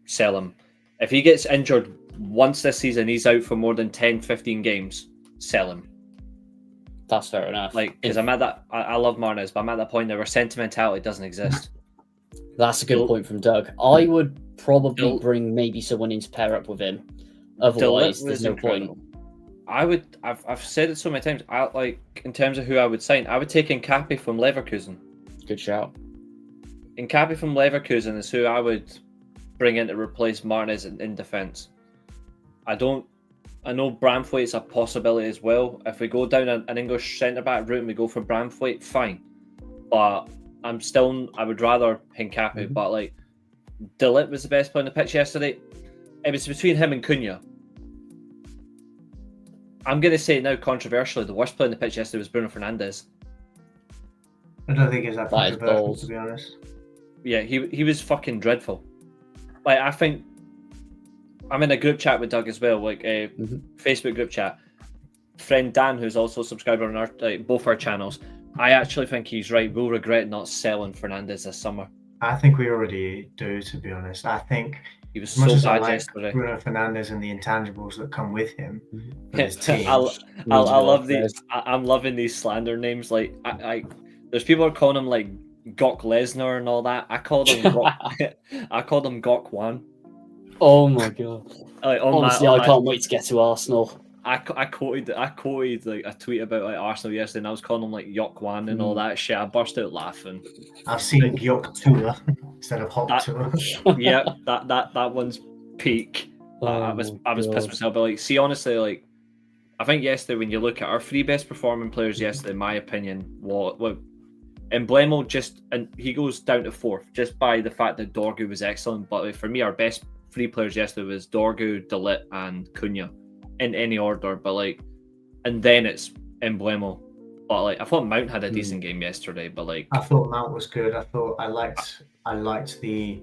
Speaker 3: Sell him." If he gets injured once this season, he's out for more than 10, 15 games. Sell him.
Speaker 2: That's fair enough.
Speaker 3: Because I'm at that. I love Martinez, but I'm at that point where sentimentality doesn't exist.
Speaker 2: That's a good point from Doug. I would probably bring maybe someone in to pair up with him. Otherwise, there's no point.
Speaker 3: I've said it so many times. In terms of who I would sign, I would take Nkapi from Leverkusen.
Speaker 2: Good shout.
Speaker 3: Nkapi from Leverkusen is who I would bring in to replace Martinez in defence. I know Braithwaite is a possibility as well. If we go down an English centre-back route and we go for Braithwaite, fine. But I would rather Nkapi. But De Ligt was the best player on the pitch yesterday. It was between him and Cunha. I'm going to say now, controversially, the worst player on the pitch yesterday was Bruno Fernandes.
Speaker 4: I don't think it's that controversial, to be honest.
Speaker 3: Yeah, he was fucking dreadful. Like, I think I'm in a group chat with Doug as well, like a Facebook group chat. Friend Dan, who's also a subscriber on our both our channels, I actually think he's right. We'll regret not selling Fernandes this summer.
Speaker 4: I think we already do, to be honest. I think
Speaker 3: he was so bad yesterday.
Speaker 4: Bruno Fernandes and the intangibles that come with him. His team.
Speaker 3: I love these. I'm loving these slander names. Like there's people are calling him like Gok Lesnar and all that. I called him Gok Wan.
Speaker 2: Oh my god! Honestly, I can't wait to get to Arsenal.
Speaker 3: I quoted like a tweet about like Arsenal yesterday, and I was calling him like Yok Wan and all that shit. I burst out laughing.
Speaker 4: I've seen Yok Tua instead of Hot Tua.
Speaker 3: Yeah, that one's peak. I was pissed myself, but like, see, honestly, like, I think yesterday when you look at our three best performing players yesterday, in my opinion, Emblemo and he goes down to fourth just by the fact that Dorgu was excellent. But like, for me, our best three players yesterday was Dorgu, De Ligt, and Cunha. In any order, but like, and then it's Emblemo. But like, I thought Mount had a decent game yesterday, but like,
Speaker 4: I thought Mount was good. I liked the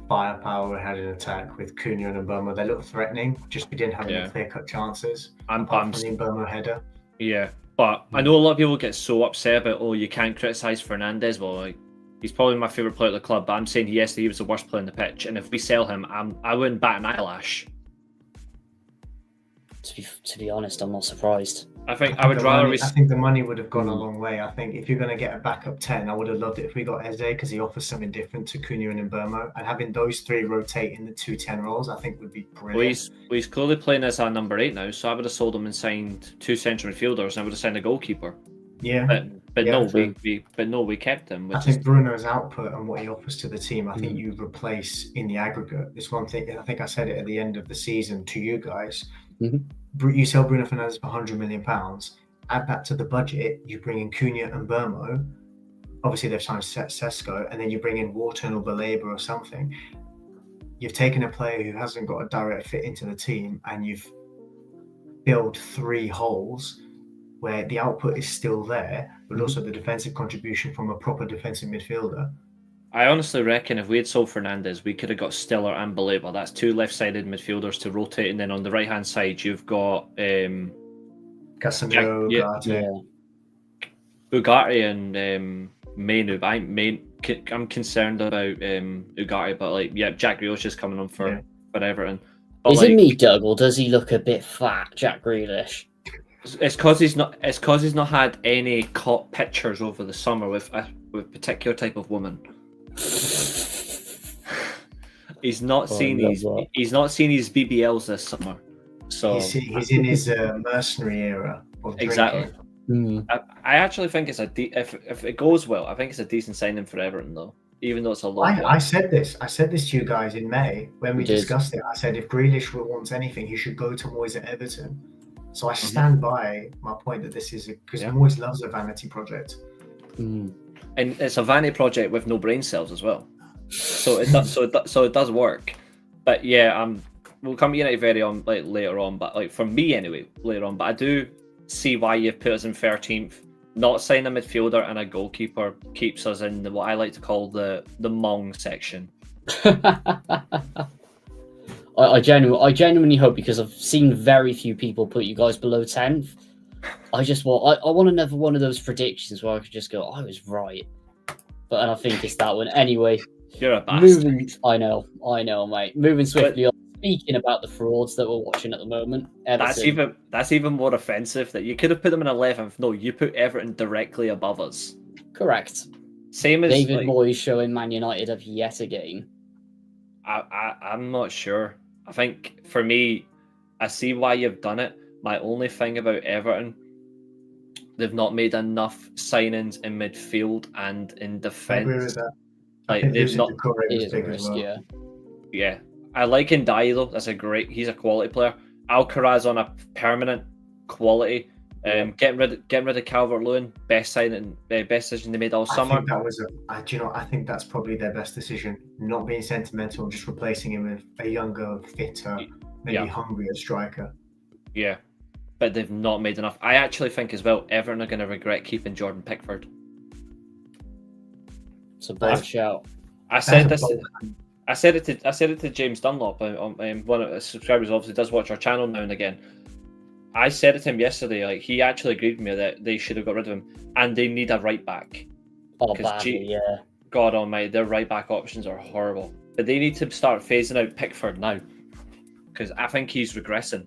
Speaker 4: firepower we had in attack with Cunha and Mbeumo. They looked threatening, just we didn't have any clear-cut chances.
Speaker 3: I'm
Speaker 4: the Mbeumo header.
Speaker 3: Yeah, but I know a lot of people get so upset about, you can't criticize Fernandes. Well, like, he's probably my favorite player at the club, but I'm saying yesterday he was the worst player on the pitch, and if we sell him, I wouldn't bat an eyelash.
Speaker 2: To be honest, I'm not surprised.
Speaker 3: I think the
Speaker 4: money would have gone a long way. I think if you're going to get a backup 10, I would have loved it if we got Eze, because he offers something different to Cunha and Mbeumo, and having those three rotate in the 2-10 roles, I think would be brilliant.
Speaker 3: Well, he's clearly playing as our number 8 now, so I would have sold him and signed 2 central midfielders, and I would have signed a goalkeeper.
Speaker 4: Yeah,
Speaker 3: we kept him.
Speaker 4: I think Bruno's output and what he offers to the team, I think you replace in the aggregate. This one thing, I think I said it at the end of the season to you guys. You sell Bruno Fernandes for £100 million, add that to the budget, you bring in Cunha and Mbeumo, obviously they've signed Sesko, and then you bring in Wharton or Baleba or something. You've taken a player who hasn't got a direct fit into the team, and you've filled 3 holes where the output is still there, but also the defensive contribution from a proper defensive midfielder.
Speaker 3: I honestly reckon if we had sold Fernandes, we could have got Stiller and Baleba. That's 2 left-sided midfielders to rotate, and then on the right-hand side, you've got
Speaker 4: Casemiro,
Speaker 3: Ugarte and Mainu. I'm concerned about Ugarte, but like, Jack Grealish is coming on for Everton. But
Speaker 2: is it me, Doug, or does he look a bit fat, Jack Grealish?
Speaker 3: It's because he's not had any caught pictures over the summer with a particular type of woman. He's not seen his BBLs this summer, so
Speaker 4: he's in his mercenary era of
Speaker 3: exactly. I actually think it's if it goes well, I think it's a decent signing for Everton, though, even though it's a lot.
Speaker 4: I said this to you guys in May when we discussed it. I said if Grealish wants anything, he should go to Moyes at Everton. So I stand by my point that this is because Moyes loves a vanity project.
Speaker 3: And it's a vanity project with no brain cells as well, so it does work. But we'll come to United later on. But like for me anyway, later on. But I do see why you've put us in 13th. Not signing a midfielder and a goalkeeper keeps us in what I like to call the Mong section.
Speaker 2: I genuinely hope, because I've seen very few people put you guys below 10th. I want another one of those predictions where I could just go, I was right. And I think it's that one. Anyway,
Speaker 3: you're a bastard.
Speaker 2: I know, mate. Moving swiftly on. Speaking about the frauds that we're watching at the moment, Everton.
Speaker 3: That's even more offensive. That you could have put them in 11th. No, you put Everton directly above us.
Speaker 2: Correct.
Speaker 3: Same as
Speaker 2: David Moyes showing Man United up yet again.
Speaker 3: I'm not sure. I think for me, I see why you've done it. My only thing about Everton, they've not made enough signings in midfield and in defence. I agree with that. Like they've not. Yeah. I like Ndiaye though. He's a quality player. Alcaraz on a permanent quality. Getting rid of Calvert-Lewin, best decision they made all summer.
Speaker 4: I think that was I think that's probably their best decision. Not being sentimental, just replacing him with a younger, fitter, maybe hungrier striker.
Speaker 3: Yeah, but they've not made enough. I actually think as well, Everton are going to regret keeping Jordan Pickford.
Speaker 2: It's a bad shout.
Speaker 3: I said it to James Dunlop. One of the subscribers obviously does watch our channel now and again. I said it to him yesterday. Like, he actually agreed with me that they should have got rid of him, and they need a right back.
Speaker 2: Oh, badly, yeah.
Speaker 3: God almighty, their right back options are horrible. But they need to start phasing out Pickford now, because I think he's regressing.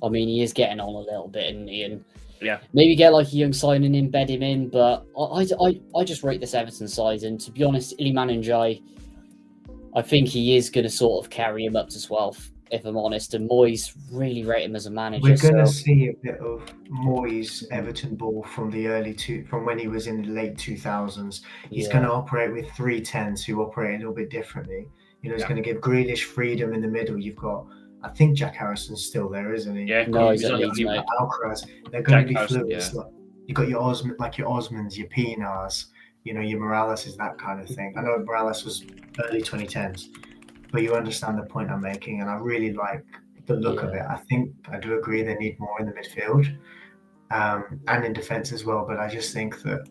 Speaker 2: I mean, he is getting on a little bit, isn't he? And
Speaker 3: yeah,
Speaker 2: maybe get like a young signing in, bed him in. But I just rate this Everton side, and to be honest, Iliman Ndiaye, I think he is going to sort of carry him up to 12th, if I'm honest. And Moyes really rate him as a manager.
Speaker 4: We're going to see a bit of Moyes Everton ball from from when he was in the late 2000s. He's going to operate with 310s who operate a little bit differently. You know, he's going to give Grealish freedom in the middle. You've got, I think Jack Harrison's still there, isn't he?
Speaker 3: Yeah,
Speaker 2: no, he's at Leeds, mate.
Speaker 4: Alcaraz. They're going to be fluid. Yeah. You've got your Osmonds, your Pinars, you know, your Morales is that kind of thing. I know Morales was early 2010s, but you understand the point I'm making, and I really like the look of it. I think I do agree they need more in the midfield and in defence as well, but I just think that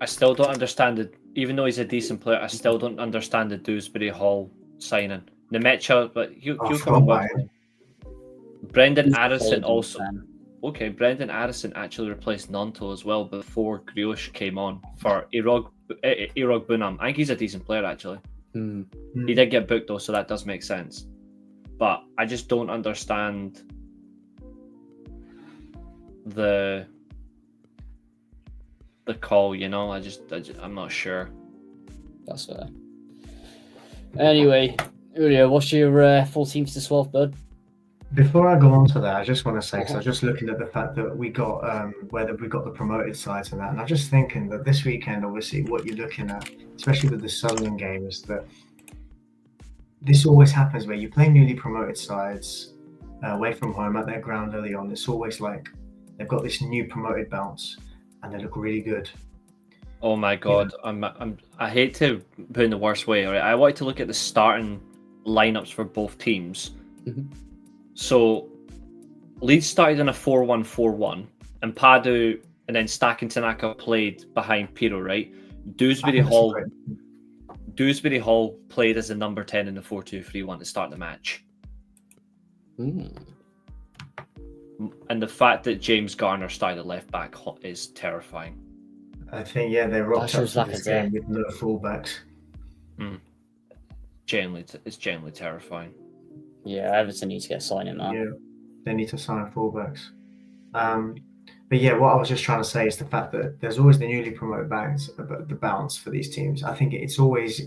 Speaker 3: I still don't understand it. Even though he's a decent player, I still don't understand the Dewsbury Hall signing. Nemecha, but he'll come up. Brendan Addison also. Okay, Brendan Addison actually replaced Nanto as well before Grealish came on for Irog Bunam. I think he's a decent player actually. He did get booked though, so that does make sense. But I just don't understand the call, you know. I'm not sure.
Speaker 2: That's fair. Anyway, Julio, what's your 14th to 12th, bud?
Speaker 4: Before I go on to that, I just want to say, because I was just looking at the fact that we got we got the promoted sides and that, and I'm just thinking that this weekend, obviously, what you're looking at, especially with the Sunderland game, is that this always happens where you play newly promoted sides away from home at their ground early on. It's always like they've got this new promoted bounce, and they look really good.
Speaker 3: Oh my god, yeah. I hate to put in the worst way. Right, I wanted to look at the starting lineups for both teams.
Speaker 2: Mm-hmm.
Speaker 3: So Leeds started in a 4-1-4-1, and Padu and then Stack and Tanaka played behind Pirlo, right? Dewsbury Hall played as a number 10 in the 4-2-3-1 to start the match. And the fact that James Garner started left back is terrifying.
Speaker 4: I think, they rocked up to this game with no fullbacks.
Speaker 3: It's generally terrifying.
Speaker 2: Yeah, Everton needs to get a sign in that.
Speaker 4: Yeah, they need to sign fullbacks. But yeah, what I was just trying to say is the fact that there's always the newly promoted the bounce for these teams. I think it's always,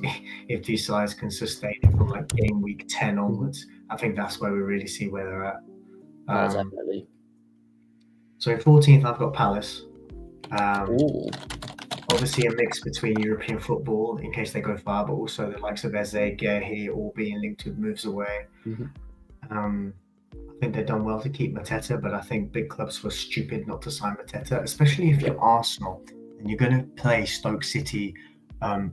Speaker 4: if these sides can sustain it from like game week 10 onwards, I think that's where we really see where they're at.
Speaker 2: Definitely.
Speaker 4: So in 14th, I've got Palace. Obviously a mix between European football in case they go far, but also the likes of Eze, Guehi, all being linked with moves away. I think they've done well to keep Mateta, but I think big clubs were stupid not to sign Mateta, especially if you're Arsenal and you're going to play Stoke City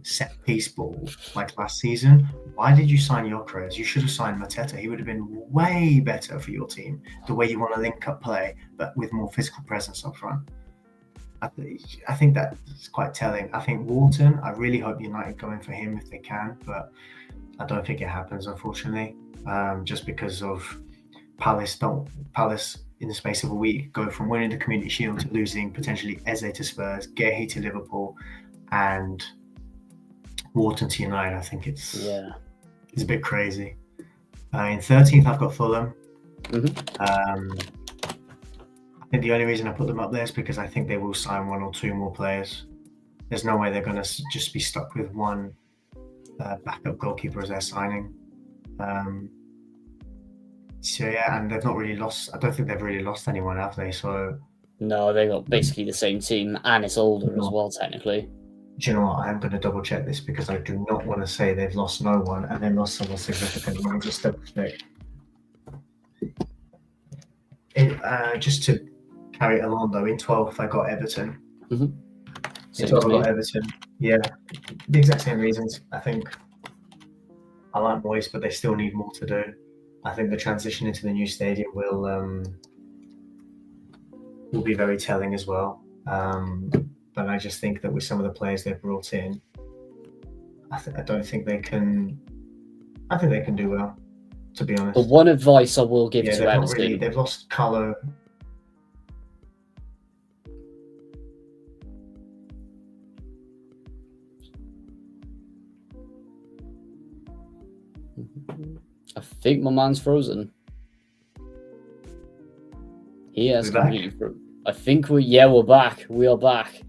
Speaker 4: set piece ball like last season. Why did you sign Gyökeres? You should have signed Mateta. He would have been way better for your team, the way you want to link up play, but with more physical presence up front. I think that's quite telling. I think Wharton, I really hope United go in for him if they can, but I don't think it happens, unfortunately, just because of Palace in the space of a week go from winning the Community Shield to losing potentially Eze to Spurs, Guehi to Liverpool, and Wharton to United. I think it's a bit crazy. In 13th, I've got Fulham. I think the only reason I put them up there is because I think they will sign one or two more players. There's no way they're going to just be stuck with one backup goalkeeper as their signing. And they've not really lost. I don't think they've really lost anyone, have they? So
Speaker 2: no, they got basically the same team, and it's older as well, technically.
Speaker 4: Do you know what? I am going to double check this because I do not want to say they've lost no one and then lost someone significant. Let me just double check. Just to carry it along though. In 12th, I got Everton.
Speaker 2: Mm-hmm.
Speaker 4: In 12th, I got Everton. Yeah, the exact same reasons. I think I like Moyes, but they still need more to do. I think the transition into the new stadium will be very telling as well. But I just think that with some of the players they've brought in, I don't think they can. I think they can do well, to be honest.
Speaker 2: But one advice I will give to Everton.
Speaker 4: They've lost colour.
Speaker 2: I think my man's frozen. He has completely frozen. I think we're back. We are back.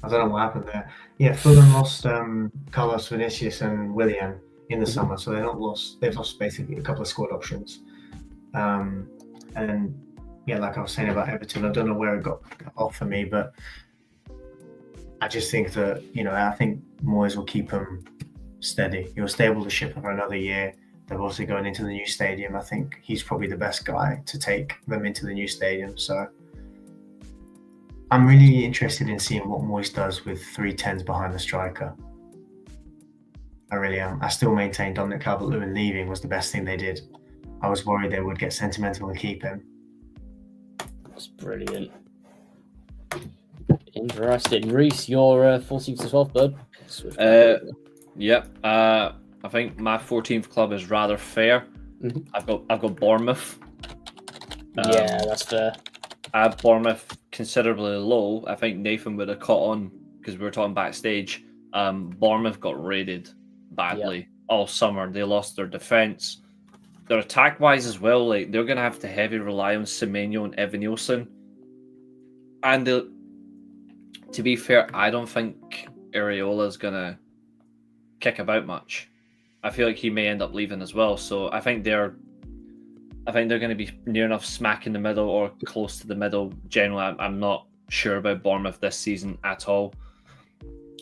Speaker 4: I don't know what happened there. Yeah, Fulham lost Carlos Vinicius and Willian in the summer, so they've lost basically a couple of squad options. And yeah, like I was saying about Everton, I don't know where it got off for me, but I just think that, I think Moyes will keep them steady. He'll stable the ship for another year. They're obviously going into the new stadium. I think he's probably the best guy to take them into the new stadium. So I'm really interested in seeing what Moyes does with 3 10s behind the striker. I really am. I still maintain Dominic Calvert-Lewin leaving was the best thing they did. I was worried they would get sentimental and keep him.
Speaker 2: That's brilliant. Interesting. Reece, your 14th to 12th, bud?
Speaker 3: Yep. I think my 14th club is rather fair.
Speaker 2: Mm-hmm.
Speaker 3: I've got Bournemouth.
Speaker 2: Yeah, that's fair.
Speaker 3: I have Bournemouth considerably low. I think Nathan would have caught on because we were talking backstage. Bournemouth got raided badly all summer. They lost their defence. Their attack-wise as well, like they're going to have to heavy rely on Semenyo and Evan Nielsen. And to be fair, I don't think Areola's going to kick about much. I feel like he may end up leaving as well. So I think they're going to be near enough smack in the middle or close to the middle. Generally, I'm not sure about Bournemouth this season at all.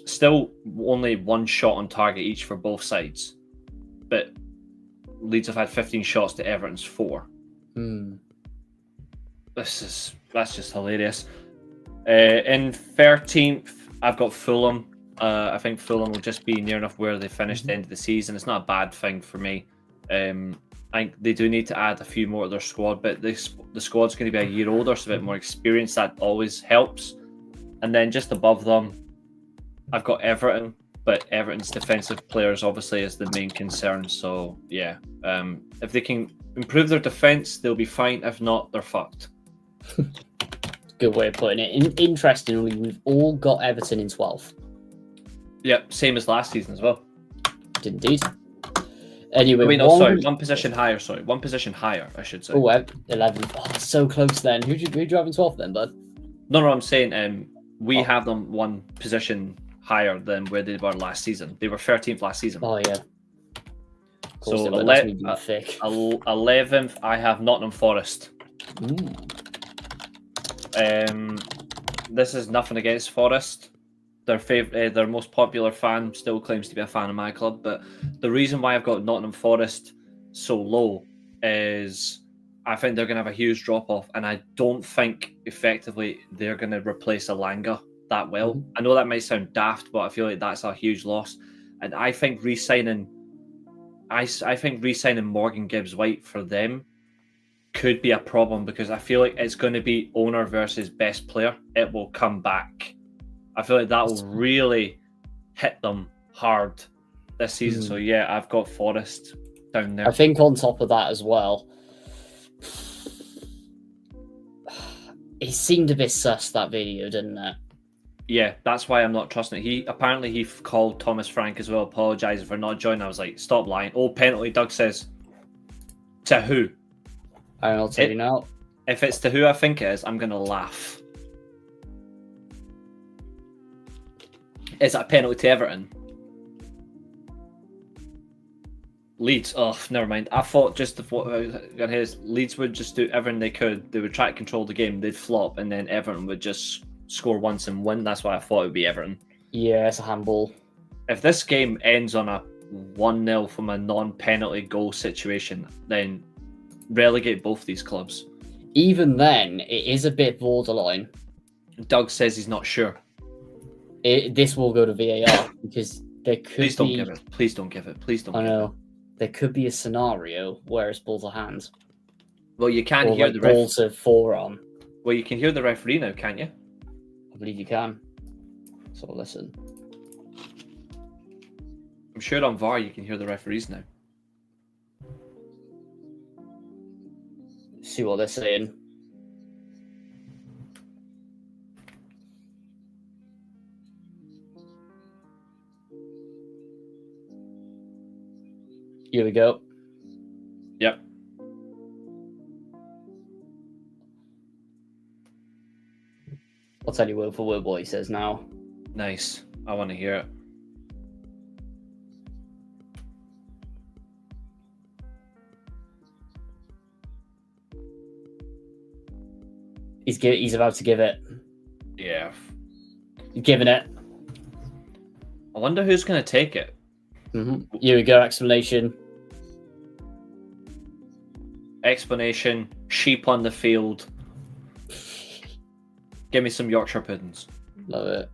Speaker 3: Still only 1 shot on target each for both sides. But Leeds have had 15 shots to Everton's 4. That's just hilarious. In 13th, I've got Fulham. I think Fulham will just be near enough where they finished the end of the season. It's not a bad thing for me. I think they do need to add a few more to their squad, but the squad's going to be a year older, so a bit more experience. That always helps. And then just above them, I've got Everton, but Everton's defensive players obviously is the main concern. So yeah, if they can improve their defense, they'll be fine. If not, they're fucked.
Speaker 2: Good way of putting it. Interestingly, we've all got Everton in 12th.
Speaker 3: Yep, same as last season as well.
Speaker 2: Indeed. Anyway,
Speaker 3: wait, no, sorry, one position higher, I should say.
Speaker 2: Oh, 11. Oh, so close then. Who'd you have in 12th then, bud?
Speaker 3: No, I'm saying we have them 1 position higher than where they were last season. They were 13th last season.
Speaker 2: Oh, yeah.
Speaker 3: So 11th, I have Nottingham Forest. This is nothing against Forest. Their most popular fan still claims to be a fan of my club, but the reason why I've got Nottingham Forest so low is I think they're going to have a huge drop-off, and I don't think effectively they're going to replace Elanga that well. I know that might sound daft, but I feel like that's a huge loss. And I think re-signing Morgan Gibbs-White for them could be a problem because I feel like it's going to be owner versus best player. It will come back. I feel like that will really hit them hard this season. So yeah, I've got Forest down there.
Speaker 2: I think on top of that as well, it seemed a bit sus, that video, didn't it?
Speaker 3: Yeah, that's why I'm not trusting it. He called Thomas Frank as well, apologising for not joining. I was like, stop lying. Oh, penalty, Doug says. To who?
Speaker 2: I'll tell you now.
Speaker 3: If it's to who I think it is, I'm going to laugh. Is that a penalty to Everton? Leeds. Oh, never mind. I thought Leeds would just do everything they could. They would try to control the game. They'd flop, and then Everton would just score once and win. That's why I thought it would be Everton.
Speaker 2: Yeah, it's a handball.
Speaker 3: If this game ends on a 1-0 from a non-penalty goal situation, then relegate both these clubs.
Speaker 2: even then, it is a bit borderline.
Speaker 3: Doug says he's not sure.
Speaker 2: This will go to VAR because there could
Speaker 3: Please don't give it. Please don't give it. Please don't.
Speaker 2: I know. There could be a scenario where it's ball to hand.
Speaker 3: Well, you can't
Speaker 2: or
Speaker 3: hear
Speaker 2: like
Speaker 3: the
Speaker 2: ball to forearm.
Speaker 3: Well, you can hear the referee now, can't you?
Speaker 2: I believe you can. So listen.
Speaker 3: I'm sure on VAR you can hear the referees now.
Speaker 2: See what they're saying. Here we go.
Speaker 3: Yep.
Speaker 2: I'll tell you word for word what he says now.
Speaker 3: Nice. I want to hear it.
Speaker 2: He's about to give it.
Speaker 3: Yeah.
Speaker 2: He's giving it.
Speaker 3: I wonder who's going to take it.
Speaker 2: Mm-hmm. Here we go. Explanation.
Speaker 3: Explanation. Sheep on the field. Give me some Yorkshire puddings.
Speaker 2: Love it.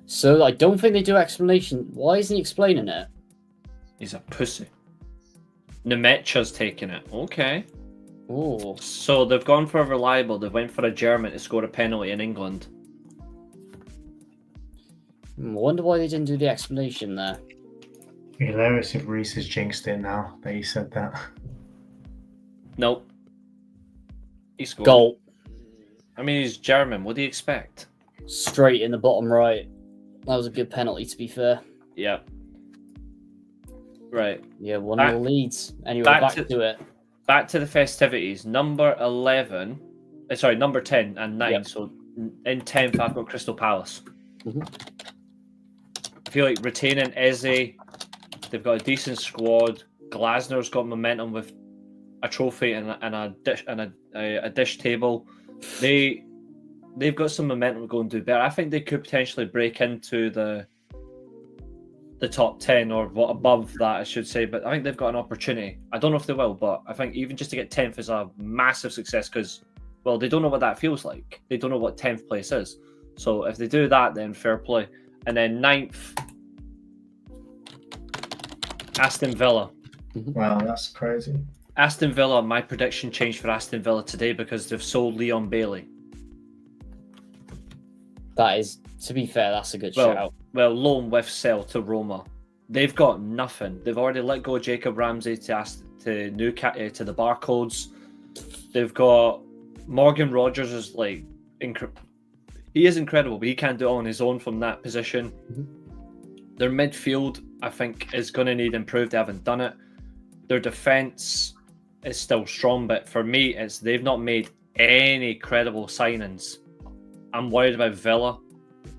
Speaker 2: So I don't think they do explanation. Why isn't he explaining it?
Speaker 3: He's a pussy. Nemecha's taking it. Okay.
Speaker 2: Oh.
Speaker 3: So they've gone for a reliable. They went for a German to score a penalty in England.
Speaker 2: I wonder why they didn't do the explanation there.
Speaker 4: Hilarious if Reece has jinxed it now that he said that.
Speaker 3: Nope. He scored.
Speaker 2: Goal.
Speaker 3: I mean, he's German. What do you expect?
Speaker 2: Straight in the bottom right. That was a good penalty, to be fair.
Speaker 3: Yeah. Right.
Speaker 2: Yeah, 1-0 leads. Anyway, back to it.
Speaker 3: Back to the festivities. Number 10 and 9. Yep. So in 10th, I've got Crystal Palace.
Speaker 2: Mm-hmm.
Speaker 3: I feel like retaining Eze, they've got a decent squad. Glasner's got momentum with a trophy and a dish table. They've got some momentum going to do better. I think they could potentially break into the top 10 or what above that, I should say. But I think they've got an opportunity. I don't know if they will, but I think even just to get 10th is a massive success because, well, they don't know what that feels like. They don't know what 10th place is. So if they do that, then fair play. And then 9th, Aston Villa.
Speaker 4: Wow, that's crazy.
Speaker 3: Aston Villa, my prediction changed for Aston Villa today because they've sold Leon Bailey.
Speaker 2: That is, to be fair, that's a good shout.
Speaker 3: Well, loan with sell to Roma. They've got nothing. They've already let go of Jacob Ramsey to the Barcodes. They've got Morgan Rogers is like he is incredible, but he can't do it on his own from that position. Mm-hmm. Their midfield, I think, is going to need improved. They haven't done it. Their defense is still strong, but for me, it's they've not made any credible signings. I'm worried about Villa,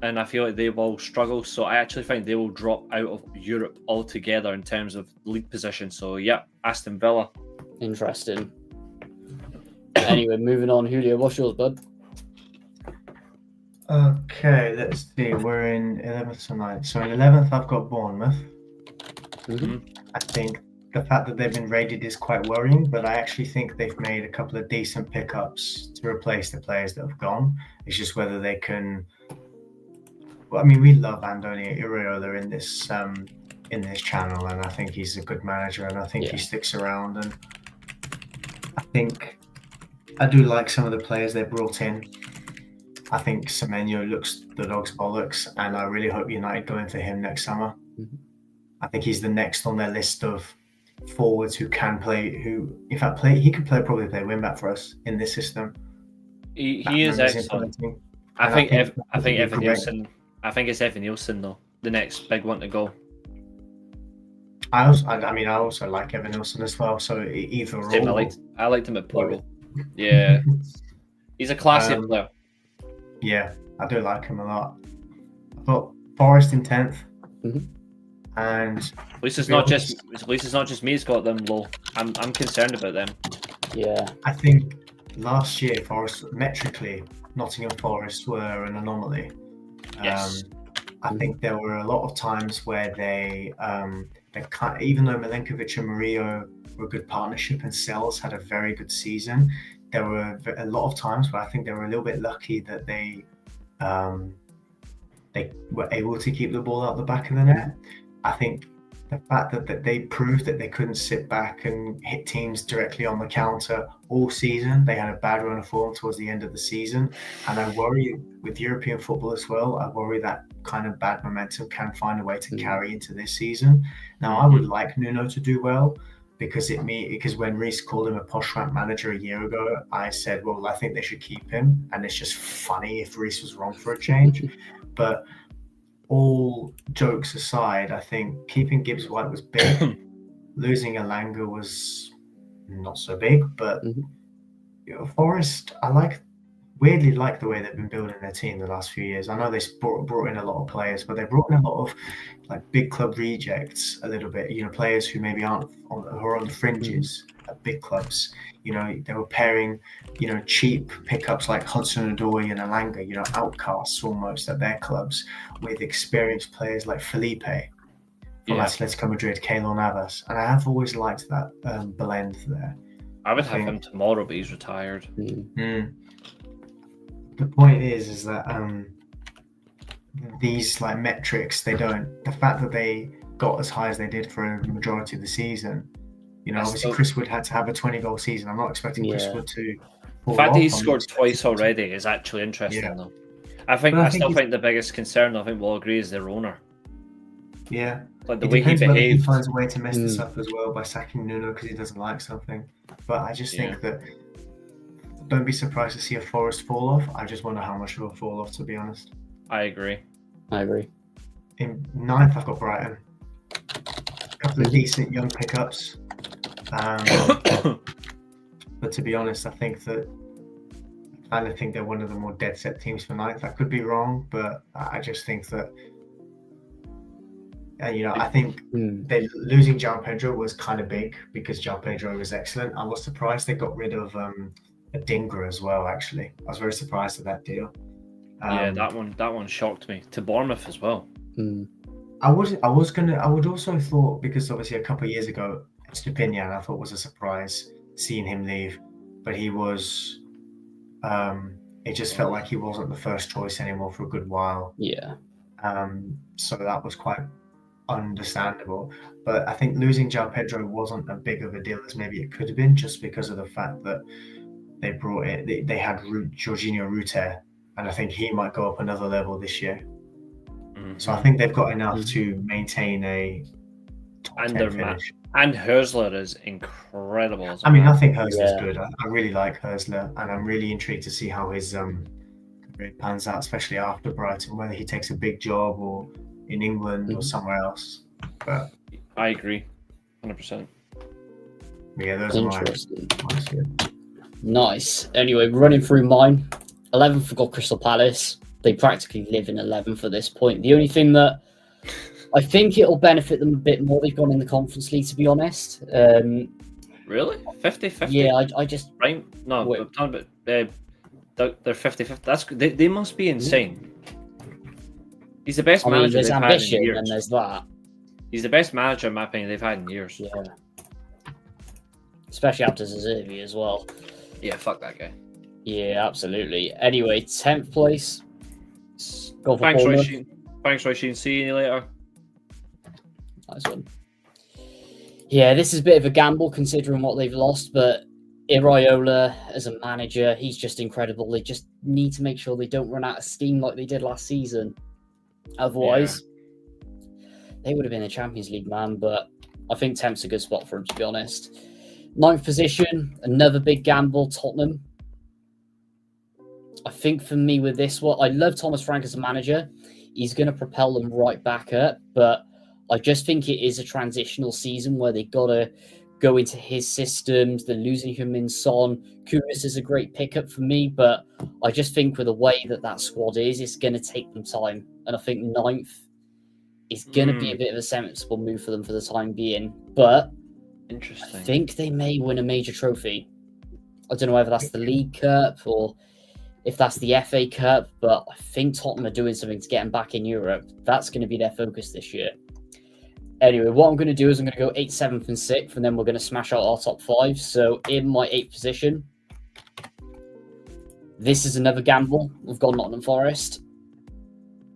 Speaker 3: and I feel like they will struggle. So I actually think they will drop out of Europe altogether in terms of league position. So yeah, Aston Villa.
Speaker 2: Interesting. Anyway, moving on. Julio, what's yours, bud?
Speaker 4: Okay, let's see. We're in 11th tonight. So in 11th, I've got Bournemouth.
Speaker 2: Mm-hmm.
Speaker 4: I think the fact that they've been raided is quite worrying, but I actually think they've made a couple of decent pickups to replace the players that have gone. It's just whether they can. Well, I mean, we love Andoni Iraola in this channel, and I think he's a good manager, and I think he sticks around. And I think I do like some of the players they brought in. I think Semenyo looks the dog's bollocks, and I really hope United go in for him next summer. Mm-hmm. I think he's the next on their list of forwards who can play. He could probably play wing back for us in this system.
Speaker 3: He is excellent. I think Evan Nielsen. I think it's Evan Nielsen though, the next big one to go.
Speaker 4: I also like Evan Nielsen as well. So either or.
Speaker 3: I liked him at Porto. Yeah, he's a classy player.
Speaker 4: Yeah, I do like him a lot. I've got Forest in 10th.
Speaker 2: Mm-hmm.
Speaker 3: And at least it's not just me who's got them low. I'm concerned about them.
Speaker 2: Yeah.
Speaker 4: I think last year, metrically, Nottingham Forest were an anomaly.
Speaker 3: Yes.
Speaker 4: I think there were a lot of times where they even though Milenkovic and Murillo were a good partnership and Sells had a very good season, there were a lot of times where I think they were a little bit lucky that they were able to keep the ball out the back of the net. I think the fact that they proved that they couldn't sit back and hit teams directly on the counter all season. They had a bad run of form towards the end of the season. And I worry with European football as well, I worry that kind of bad momentum can find a way to carry into this season. Now, I would like Nuno to do well because when Reece called him a posh ramp manager a year ago, I said, well, I think they should keep him. And it's just funny if Reece was wrong for a change. But all jokes aside, I think keeping Gibbs White was big. Losing Elanga was not so big, but Forest, weirdly like the way they've been building their team the last few years. I know they brought in a lot of players, but they brought in a lot of like big club rejects a little bit. Players who maybe who are on the fringes at big clubs. They were pairing, cheap pickups like Hudson-Odoi and Elanga, outcasts almost at their clubs, with experienced players like Felipe from Atletico Madrid, Keylor Navas, and I have always liked that blend there.
Speaker 3: I would have him tomorrow, but he's retired.
Speaker 4: The point is that these like metrics, the fact that they got as high as they did for a majority of the season, obviously Chris Wood had to have a 20-goal season. I'm not expecting Chris Wood to.
Speaker 3: The fact that he's scored twice already is actually interesting, though. I still think the biggest concern, I think we'll agree, is their owner.
Speaker 4: Yeah.
Speaker 3: Like the way he behaved.
Speaker 4: He finds a way to mess this up as well by sacking Nuno because he doesn't like something. But I just think that don't be surprised to see a Forest fall off. I just wonder how much of a fall off, to be honest.
Speaker 3: I agree.
Speaker 4: In 9th, I've got Brighton. A couple of decent young pickups. But to be honest, I think they're one of the more dead set teams for 9th. I could be wrong, but I just think that I think they losing João Pedro was kind of big because João Pedro was excellent. I was surprised they got rid of Adingra as well. Actually, I was very surprised at that deal.
Speaker 3: That one shocked me. To Bournemouth as well.
Speaker 4: I would also thought, because obviously a couple of years ago, Estepinian I thought was a surprise seeing him leave, but he was. It just felt like he wasn't the first choice anymore for a good while.
Speaker 2: Yeah.
Speaker 4: So that was quite understandable, but I think losing João Pedro wasn't as big of a deal as maybe it could have been, just because of the fact that they brought it. They had Jorginho Rutter, and I think he might go up another level this year. So I think they've got enough to maintain a top 10 finish.
Speaker 3: And Hörsler is incredible.
Speaker 4: I mean, I think Hörsler's good. I really like Hörsler, and I'm really intrigued to see how his career pans out, especially after Brighton, whether he takes a big job or in England or somewhere else. But
Speaker 3: I agree, 100%.
Speaker 4: Yeah, those are mine.
Speaker 2: Nice. Anyway, running through mine. 11th, we've got Crystal Palace. They practically live in 11th at this point. The only thing that I think it'll benefit them a bit more, they've gone in the Conference League, to be honest.
Speaker 3: Really? 50-50?
Speaker 2: Yeah, I just...
Speaker 3: Right? No,
Speaker 2: wait.
Speaker 3: I'm talking about... they're 50-50. They must be insane. He's the best manager they've had in years.
Speaker 2: And there's that.
Speaker 3: He's the best manager, in my opinion, they've had in years.
Speaker 2: Yeah. Especially after Zazervi as well.
Speaker 3: Yeah, fuck that guy.
Speaker 2: Yeah, absolutely. Anyway, 10th place. Go for
Speaker 3: Thanks,
Speaker 2: Bournemouth.
Speaker 3: Thanks, Roisin. See you later.
Speaker 2: Nice one. Yeah, this is a bit of a gamble considering what they've lost, but Iraola as a manager, he's just incredible. They just need to make sure they don't run out of steam like they did last season. Otherwise, they would have been a Champions League man, but I think 10th's a good spot for him, to be honest. 9th position, another big gamble, Tottenham. I think for me with this one, I love Thomas Frank as a manager. He's going to propel them right back up, but I just think it is a transitional season where they got to go into his systems. They're losing Heung-min Son. Kudus is a great pickup for me, but I just think with the way that squad is, it's going to take them time. And I think 9th is going to be a bit of a sensible move for them for the time being. But
Speaker 3: interesting.
Speaker 2: I think they may win a major trophy. I don't know whether that's the League Cup or if that's the FA Cup, but I think Tottenham are doing something to get them back in Europe. That's going to be their focus this year. Anyway, what I'm going to do is I'm going to go 8th, 7th, and 6th, and then we're going to smash out our top 5. So in my 8th position, this is another gamble. We've got Nottingham Forest.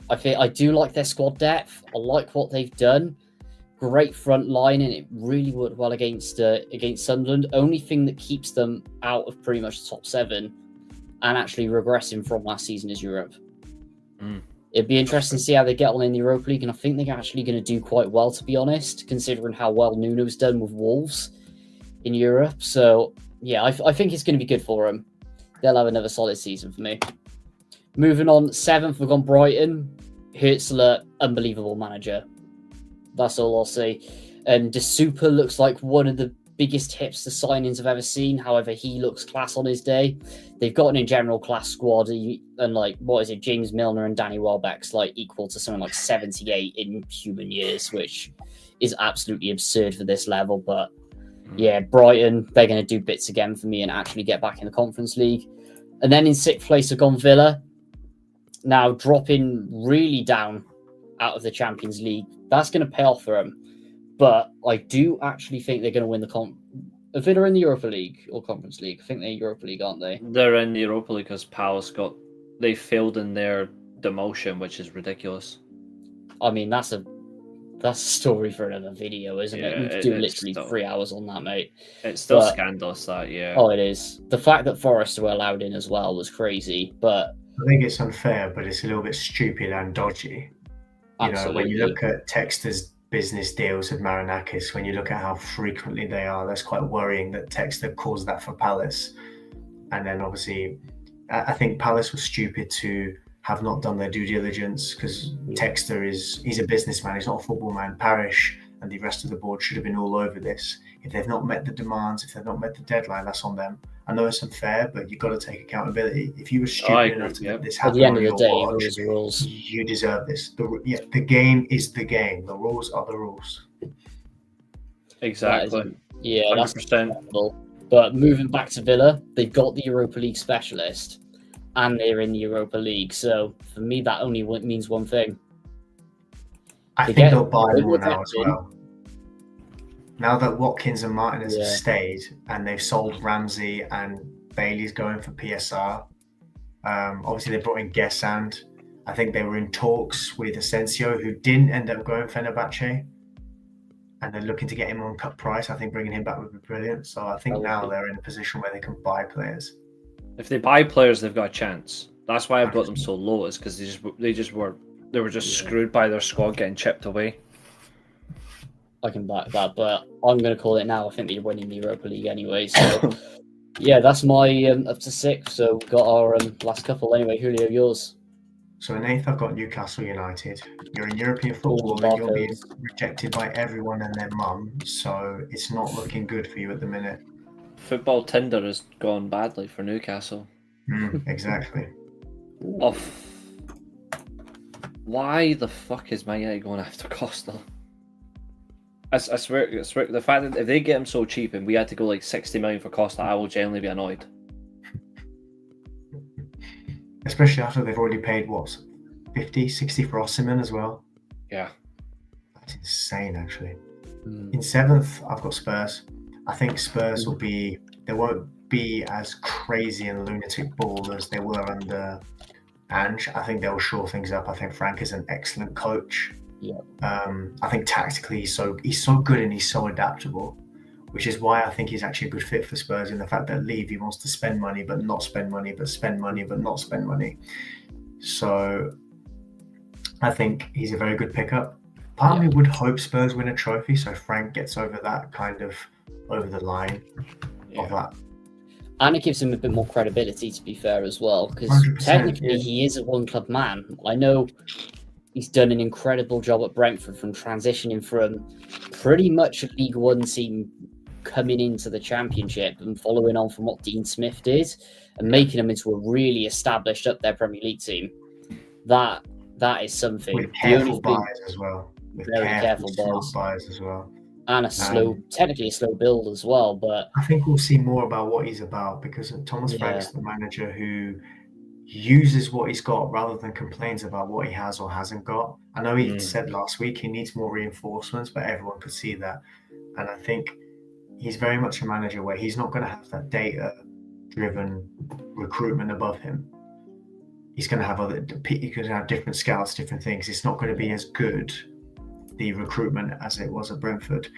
Speaker 2: I do like their squad depth. I like what they've done. Great front line, and it really worked well against Sunderland. Only thing that keeps them out of pretty much the top 7 and actually regressing from last season is Europe. It'd be interesting to see how they get on in the Europa League, and I think they're actually going to do quite well, to be honest, considering how well Nuno's done with Wolves in Europe. So, yeah, I think it's going to be good for them. They'll have another solid season for me. Moving on, 7th, we've gone Brighton. Hutzler, unbelievable manager. That's all I'll say. And De Super looks like one of the biggest hipster signings I've ever seen. However, he looks class on his day. They've got an in general class squad, and like, what is it? James Milner and Danny Welbeck's like equal to something like 78 in human years, which is absolutely absurd for this level. But yeah, Brighton, they're going to do bits again for me and actually get back in the Conference League. And then in 6th place, I've gone Villa. Now dropping really down out of the Champions League. That's going to pay off for them. But I do actually think they're going to win the Villa in the Europa League or Conference League. I think they're Europa League, aren't they?
Speaker 3: They're in the Europa League because Palace they failed in their demotion, which is ridiculous.
Speaker 2: I mean, that's a story for another video, isn't it? We could do literally 3 hours on that, mate.
Speaker 3: It's still scandalous, that, yeah.
Speaker 2: Oh, it is. The fact that Forest were allowed in as well was crazy, but
Speaker 4: I think it's unfair, but it's a little bit stupid and dodgy. You know, when you look at Texter's business deals with Marinakis, when you look at how frequently they are, that's quite worrying that Texter caused that for Palace. And then obviously, I think Palace was stupid to have not done their due diligence, because Texter he's a businessman, he's not a football man. Parish and the rest of the board should have been all over this. If they've not met the demands, if they've not met the deadline, that's on them. I know it's unfair, but you've got to take accountability. If you were stupid enough to let this happen on your watch,
Speaker 2: rules.
Speaker 4: You deserve this. The game is the game. The rules are the rules.
Speaker 3: Exactly.
Speaker 2: Yeah,
Speaker 3: 100%.
Speaker 2: that's understandable. But moving back to Villa, they've got the Europa League specialist, and they're in the Europa League. So for me, that only means one thing.
Speaker 4: I think they'll buy more now as well. Now that Watkins and Martinez have stayed, and they've sold Ramsey and Bailey's going for PSR. Obviously, they brought in Gesand. I think they were in talks with Asensio, who didn't end up going Fenerbahce. And they're looking to get him on cut price. I think bringing him back would be brilliant. So I think now they're in a position where they can buy players.
Speaker 3: If they buy players, they've got a chance. That's why I've got them so low, is because they were just screwed by their squad getting chipped away.
Speaker 2: I can back that, but I'm going to call it now. I think they're winning the Europa League anyway. So, yeah, that's my up to 6. So, we've got our last couple anyway. Julio, yours.
Speaker 4: So, in 8th, I've got Newcastle United. You're in European football and you're being rejected by everyone and their mum. So, it's not looking good for you at the minute.
Speaker 3: Football Tinder has gone badly for Newcastle.
Speaker 4: Exactly.
Speaker 3: Why the fuck is Man United going after Costa? I swear, the fact that if they get him so cheap and we had to go like 60 million for Costa, I will genuinely be annoyed.
Speaker 4: Especially after they've already paid, 50, 60 for Osimhen as well?
Speaker 3: Yeah.
Speaker 4: That's insane, actually. In 7th, I've got Spurs. I think Spurs they won't be as crazy and lunatic ball as they were under Ange. I think they'll shore things up. I think Frank is an excellent coach.
Speaker 2: Yeah.
Speaker 4: I think tactically he's so good and he's so adaptable, which is why I think he's actually a good fit for Spurs, in the fact that Levy wants to spend money but not spend money, but spend money but not spend money. So I think he's a very good pickup. Part of me would hope Spurs win a trophy, so Frank gets over the line of that.
Speaker 2: And it gives him a bit more credibility, to be fair, as well, because technically he is a one-club man. I know he's done an incredible job at Brentford, from transitioning from pretty much a League One team coming into the Championship and following on from what Dean Smith did and making them into a really established up there Premier League team. That is something.
Speaker 4: With careful buys as well.
Speaker 2: Very careful
Speaker 4: buys as well.
Speaker 2: And technically a slow build as well. But
Speaker 4: I think we'll see more about what he's about, because Thomas Frank's the manager who uses what he's got rather than complains about what he has or hasn't got. I know he said last week he needs more reinforcements, but everyone could see that. And I think he's very much a manager where he's not going to have that data-driven recruitment above him. He's going to have different scouts, different things. It's not going to be as good, the recruitment, as it was at Brentford,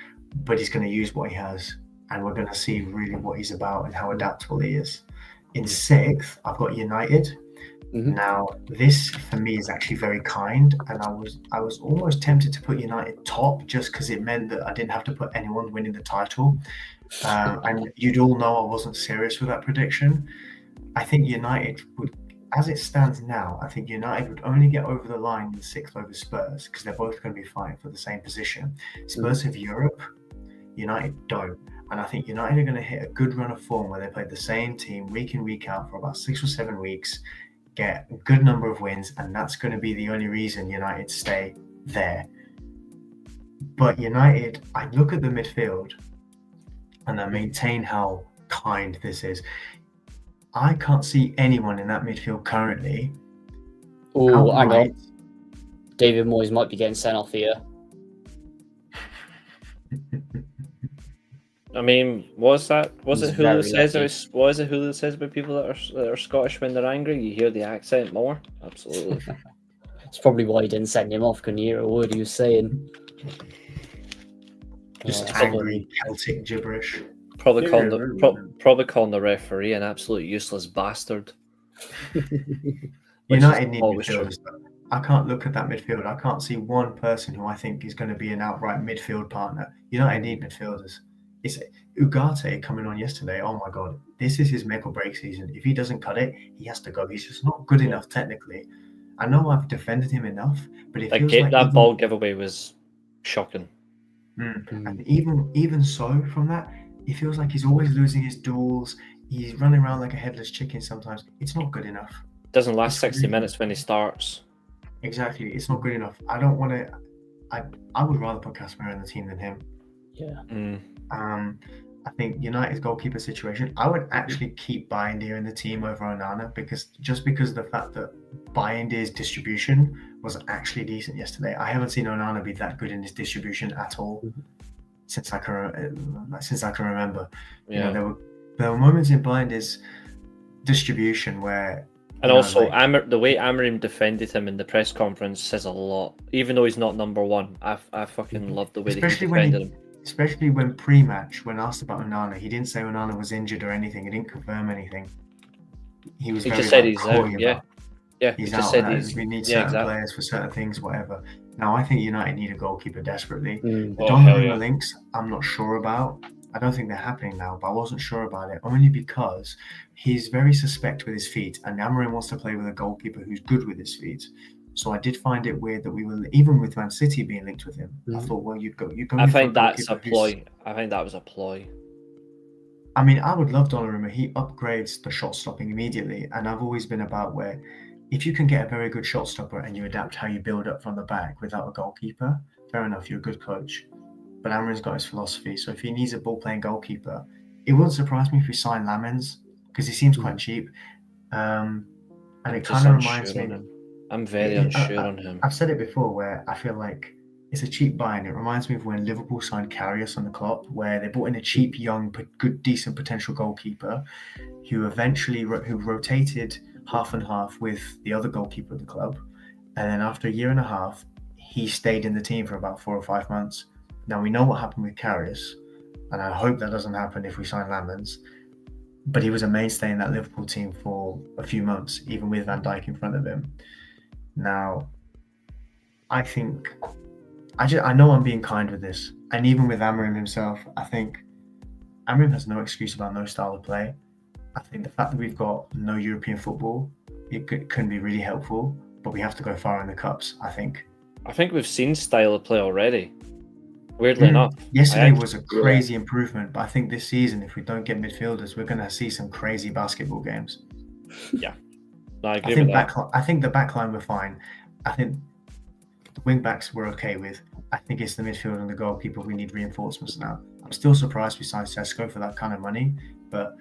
Speaker 4: but he's going to use what he has, and we're going to see really what he's about and how adaptable he is. In 6th, I've got United. Now, this for me is actually very kind, and I was almost tempted to put United top just because it meant that I didn't have to put anyone winning the title. And you'd all know I wasn't serious with that prediction. I think United would, as it stands now, I think United would only get over the line in 6th over Spurs, because they're both going to be fighting for the same position. Spurs have Europe, United don't. And I think United are going to hit a good run of form where they play the same team week in, week out for about 6 or 7 weeks, get a good number of wins, and that's going to be the only reason United stay there. But United, I look at the midfield and I maintain how kind this is. I can't see anyone in that midfield currently.
Speaker 2: Oh, hang on. David Moyes might be getting sent off here.
Speaker 3: I mean, was it Hulu says about people that are Scottish when they're angry? You hear the accent more. Absolutely.
Speaker 2: It's probably why he didn't send him off. Couldn't hear a word he was saying.
Speaker 4: Just angry Celtic gibberish.
Speaker 3: Probably calling the referee an absolute useless bastard.
Speaker 4: United need midfielders. I can't look at that midfield. I can't see one person who I think is going to be an outright midfield partner. United need midfielders. It's Ugarte coming on yesterday. Oh my God, this is his make or break season. If he doesn't cut it, he has to go. He's just not good enough technically. I know I've defended him enough, but it feels like
Speaker 3: that ball giveaway was shocking.
Speaker 4: And even so, from that, it feels like he's always losing his duels. He's running around like a headless chicken sometimes. It's not good enough.
Speaker 3: Doesn't last 60 minutes when he starts.
Speaker 4: Exactly, it's not good enough. I don't want to. I would rather put Casemiro in the team than him.
Speaker 2: Yeah.
Speaker 4: I think United's goalkeeper situation, I would actually keep Bayindir in the team over Onana, because of the fact that Bayindir's distribution was actually decent yesterday. I haven't seen Onana be that good in his distribution at all since I can remember.
Speaker 3: Yeah.
Speaker 4: You know, there were moments in Bayindir's distribution where.
Speaker 3: And also, the way Amorim defended him in the press conference says a lot. Even though he's not number one, I fucking love the way that he defended him.
Speaker 4: Especially when pre-match, when asked about Onana, he didn't say Onana was injured or anything. He didn't confirm anything. He
Speaker 3: just said he's out. Yeah,
Speaker 4: he's
Speaker 3: just
Speaker 4: out.
Speaker 3: said
Speaker 4: We need certain players for certain things, whatever. Now, I think United need a goalkeeper desperately. The
Speaker 3: Donnarumma
Speaker 4: links, I'm not sure about. I don't think they're happening now, but I wasn't sure about it only because he's very suspect with his feet, and Amorim wants to play with a goalkeeper who's good with his feet. So I did find it weird that we were, even with Man City being linked with him, I thought, well, you go.
Speaker 3: I think that's a ploy. I think that was a ploy.
Speaker 4: I mean, I would love Donnarumma. He upgrades the shot stopping immediately, and I've always been about where if you can get a very good shot stopper and you adapt how you build up from the back without a goalkeeper, fair enough, you're a good coach. But Amorim's got his philosophy, so if he needs a ball-playing goalkeeper, it wouldn't surprise me if we sign Lamens, because he seems quite cheap. And it kind of reminds me.
Speaker 3: I'm very unsure on him.
Speaker 4: I've said it before, where I feel like it's a cheap buy, and it reminds me of when Liverpool signed Karius on the Klopp, where they brought in a cheap, young, good, decent potential goalkeeper who eventually rotated half and half with the other goalkeeper of the club, and then after a year and a half, he stayed in the team for about 4 or 5 months. Now we know what happened with Karius, and I hope that doesn't happen if we sign Lamens. But he was a mainstay in that Liverpool team for a few months, even with Van Dijk in front of him. Now, I think I know I'm being kind with this, and even with Amorim himself, I think Amorim has no excuse about no style of play. I think the fact that we've got no European football, it can be really helpful, but we have to go far in the cups, I think.
Speaker 3: I think we've seen style of play already, weirdly enough.
Speaker 4: Yesterday was a crazy improvement, but I think this season, if we don't get midfielders, we're going to see some crazy basketball games.
Speaker 3: Yeah. No, I agree with that.
Speaker 4: I think the back line we're fine. I think Wing backs we're okay with. I think it's the midfield and the goalkeeper we need reinforcements now. I'm still surprised we signed Sesko for that kind of money, but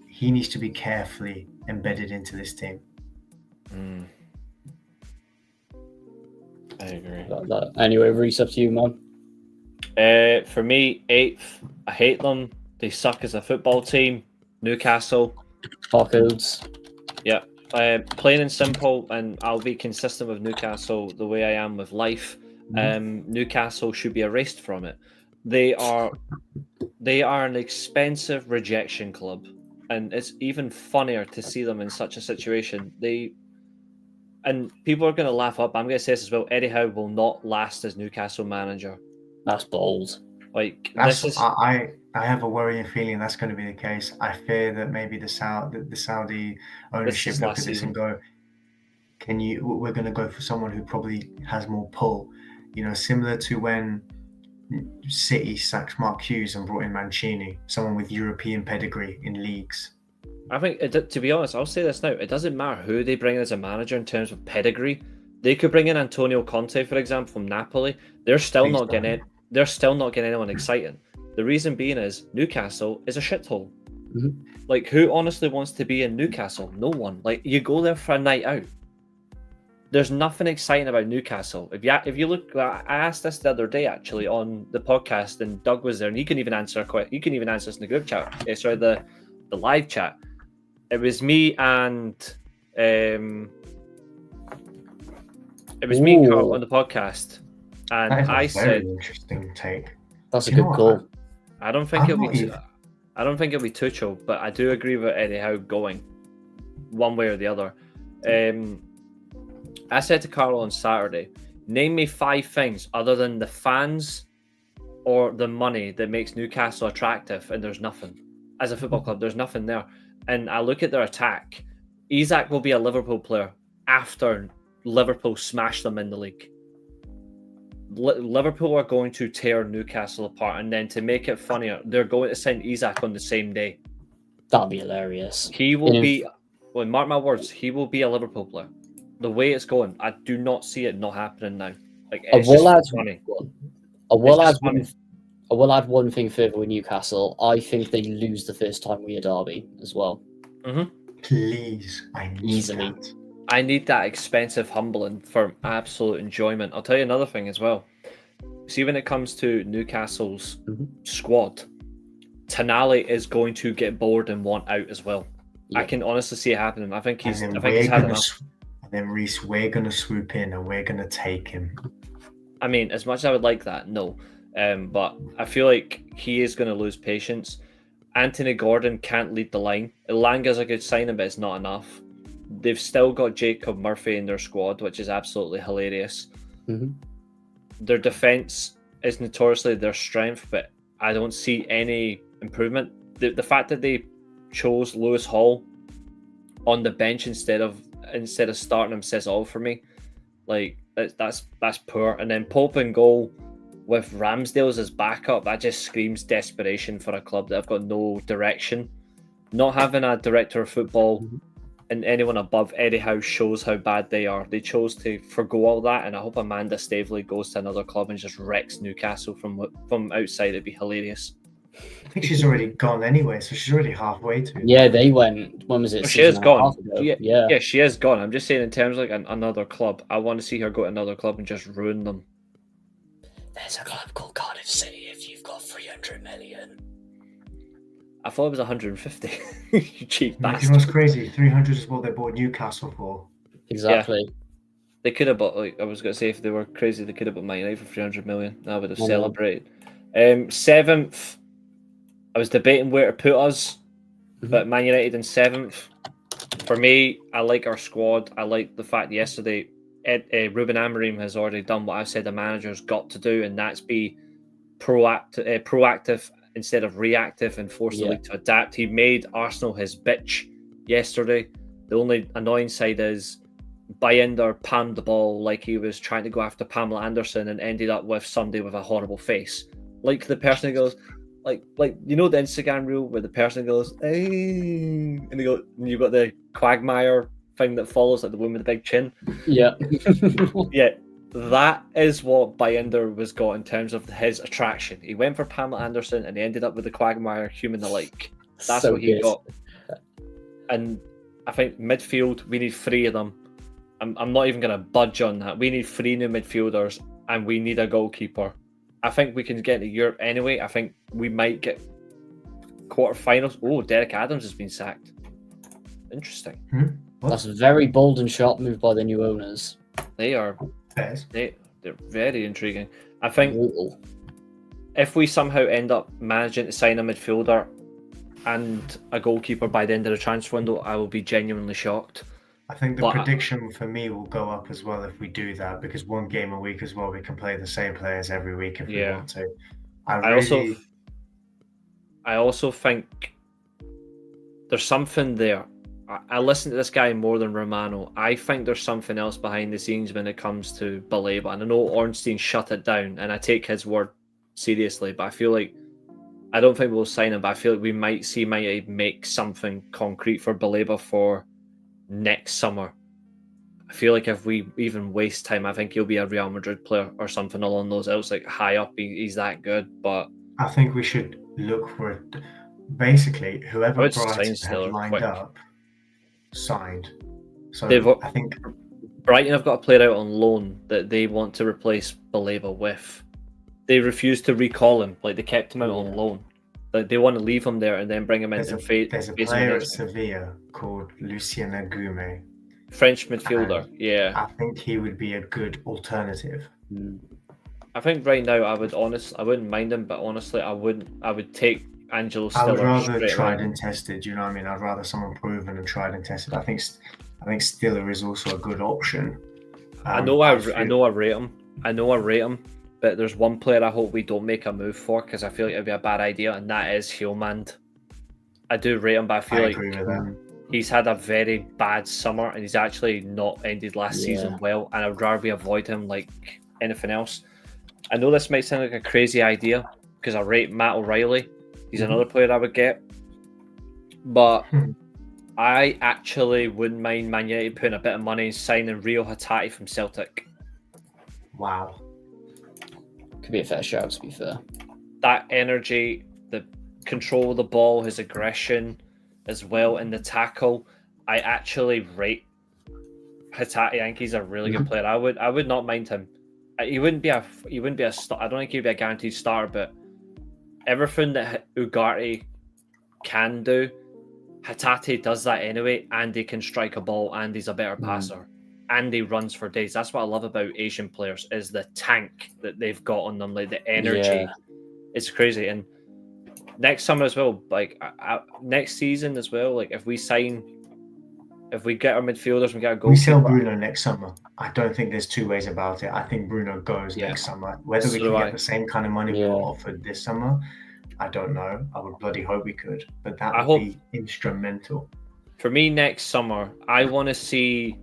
Speaker 4: he needs to be carefully embedded into this team.
Speaker 3: I agree.
Speaker 2: Anyway, Reece, up to you, man.
Speaker 3: For me, 8th. I hate them. They suck as a football team. Newcastle.
Speaker 2: Barcodes.
Speaker 3: Yeah. Plain and simple, and I'll be consistent with Newcastle the way I am with life. Newcastle should be erased from it. They are an expensive rejection club, and it's even funnier to see them in such a situation. And people are going to laugh up. I'm going to say this as well. Eddie Howe will not last as Newcastle manager.
Speaker 2: That's bold.
Speaker 4: I have a worrying feeling that's going to be the case. I fear that maybe the Saudi ownership look at this and go, we're going to go for someone who probably has more pull. Similar to when City sacked Mark Hughes and brought in Mancini, someone with European pedigree in leagues.
Speaker 3: I think, to be honest, I'll say this now. It doesn't matter who they bring in as a manager in terms of pedigree. They could bring in Antonio Conte, for example, from Napoli. They're still not getting anyone exciting. The reason being is Newcastle is a shithole. Like, who honestly wants to be in Newcastle? No one. Like, you go there for a night out. There's nothing exciting about Newcastle. If you look, I asked this the other day actually on the podcast, and Doug was there, and you can even answer this in the group chat. The live chat. It was me and and Carl on the podcast, and I said,
Speaker 4: "Interesting take."
Speaker 2: That's a good call.
Speaker 3: I don't think it'll be Tuchel, but I do agree with Eddie Howe going one way or the other. I said to Carl on Saturday, name me 5 things other than the fans or the money that makes Newcastle attractive, and there's nothing. As a football club, there's nothing there. And I look at their attack. Isak will be a Liverpool player after Liverpool smash them in the league. Liverpool are going to tear Newcastle apart, and then to make it funnier, they're going to send Isak on the same day.
Speaker 2: That'll be hilarious.
Speaker 3: He will be, well, mark my words, he will be a Liverpool player. The way it's going, I do not see it not happening now. Like, it's just funny.
Speaker 2: I will add one thing further with Newcastle. I think they lose the first time we are Derby as well.
Speaker 4: Please, I need that.
Speaker 3: I need that expensive humbling for absolute enjoyment. I'll tell you another thing as well. See, when it comes to Newcastle's squad, Tonali is going to get bored and want out as well. Yeah. I can honestly see it happening. I think he's had enough.
Speaker 4: And then Reece, we're going to swoop in and we're going to take him.
Speaker 3: I mean, as much as I would like that, no. But I feel like he is going to lose patience. Anthony Gordon can't lead the line. Elanga's a good signing, but it's not enough. They've still got Jacob Murphy in their squad, which is absolutely hilarious. Their defence is notoriously their strength, but I don't see any improvement. The fact that they chose Lewis Hall on the bench instead of starting him says all for me. Like, that's poor. And then Pope in goal with Ramsdale as his backup, that just screams desperation for a club that have got no direction. Not having a director of football and anyone above Eddie Howe shows how bad they are. They chose to forgo all that, and I hope Amanda Staveley goes to another club and just wrecks Newcastle from outside. It'd be hilarious.
Speaker 4: I think she's already gone anyway, so she's already halfway to.
Speaker 2: Yeah, they went. When was it?
Speaker 3: She is gone. Yeah, she is gone. I'm just saying, in terms of like another club, I want to see her go to another club and just ruin them.
Speaker 2: There's a club called Cardiff City. If you've got 300 million.
Speaker 3: I thought it was 150. You cheap bastard.
Speaker 4: You know what's crazy? 300 is what they bought Newcastle for.
Speaker 2: Exactly.
Speaker 3: Yeah. They could have bought, like I was going to say, if they were crazy, they could have bought Man United for 300 million. I would have celebrated. 7th, I was debating where to put us, but Man United in 7th. For me, I like our squad. I like the fact that yesterday Ruben Amorim has already done what I've said the manager's got to do, and that's be proactive instead of reactive and force the league to adapt. He made Arsenal his bitch yesterday. The only annoying side is Bayender palmed the ball like he was trying to go after Pamela Anderson and ended up with somebody with a horrible face. Like the person who goes, like you know the Instagram reel where the person goes, hey, and they go, and you've got the Quagmire thing that follows, like the woman with the big chin.
Speaker 2: Yeah.
Speaker 3: Yeah. that is what Binder was got in terms of his attraction. He went for Pamela Anderson and he ended up with the Quagmire human alike. That's
Speaker 2: So
Speaker 3: what he
Speaker 2: good.
Speaker 3: got. And I think midfield, we need 3 of them. I'm not even going to budge on that. We need 3 new midfielders and we need a goalkeeper. I think we can get to Europe anyway. I think we might get quarterfinals. Oh, Derek Adams has been sacked. Interesting.
Speaker 2: That's a very bold and sharp move by the new owners.
Speaker 3: They are.
Speaker 4: Yes.
Speaker 3: They're very intriguing. I think
Speaker 2: Brutal.
Speaker 3: if we somehow end up managing to sign a midfielder and a goalkeeper by the end of the transfer window, I will be genuinely shocked.
Speaker 4: I think the prediction for me will go up as well if we do that, because 1 game a week as well, we can play the same players every week if we want to.
Speaker 3: I also think there's something there. I listen to this guy more than Romano. I think there's something else behind the scenes when it comes to Baleba. And I know Ornstein shut it down, and I take his word seriously, but I feel like I don't think we'll sign him, but I feel like we might see Mighty make something concrete for Baleba for next summer. I feel like if we even waste time, I think he'll be a Real Madrid player or something along those lines. Like high up, he's that good. But
Speaker 4: I think we should look for it. Basically, whoever Brighton have lined up, signed. So I think
Speaker 3: Brighton have got a player out on loan that they want to replace Baleba with. They refused to recall him. Like they kept him out on loan. Like they want to leave him there and then bring him in.
Speaker 4: There's a player at Sevilla called Lucien Agume.
Speaker 3: French midfielder, yeah.
Speaker 4: I think he would be a good alternative.
Speaker 3: I think right now I wouldn't mind him, but honestly I would take Angelo Stiller.
Speaker 4: I would rather tried and tested, you know what I mean? I'd rather someone proven and tried and tested. I think Stiller is also a good option.
Speaker 3: I know I rate him. But there's one player I hope we don't make a move for, because I feel like it'd be a bad idea, and that is Hillman. I do rate him, but I feel like he's had a very bad summer, and he's actually not ended last season well, and I'd rather we avoid him like anything else. I know this might sound like a crazy idea, because I rate Matt O'Reilly. He's another player I would get. But I actually wouldn't mind Man United putting a bit of money and signing Rio Hatate from Celtic.
Speaker 4: Wow.
Speaker 2: Could be a fair shout, to be fair. That
Speaker 3: energy, the control of the ball, his aggression as well, and the tackle. I actually rate Hatate. I think he's a really good player. I would not mind him. He wouldn't be a star. I don't think he'd be a guaranteed starter, but everything that Ugarte can do, Hatate does that anyway, and he can strike a ball, and he's a better passer. And he runs for days. That's what I love about Asian players, is the tank that they've got on them, like the energy. Yeah. It's crazy. And next summer as well, like next season as well, like if we get our midfielders and we get a goal.
Speaker 4: We sell Bruno next summer. I don't think there's 2 ways about it. I think Bruno goes next summer. Whether we can get the same kind of money we were offered this summer, I don't know. I would bloody hope we could, but that would be instrumental.
Speaker 3: For me, next summer, I want to see,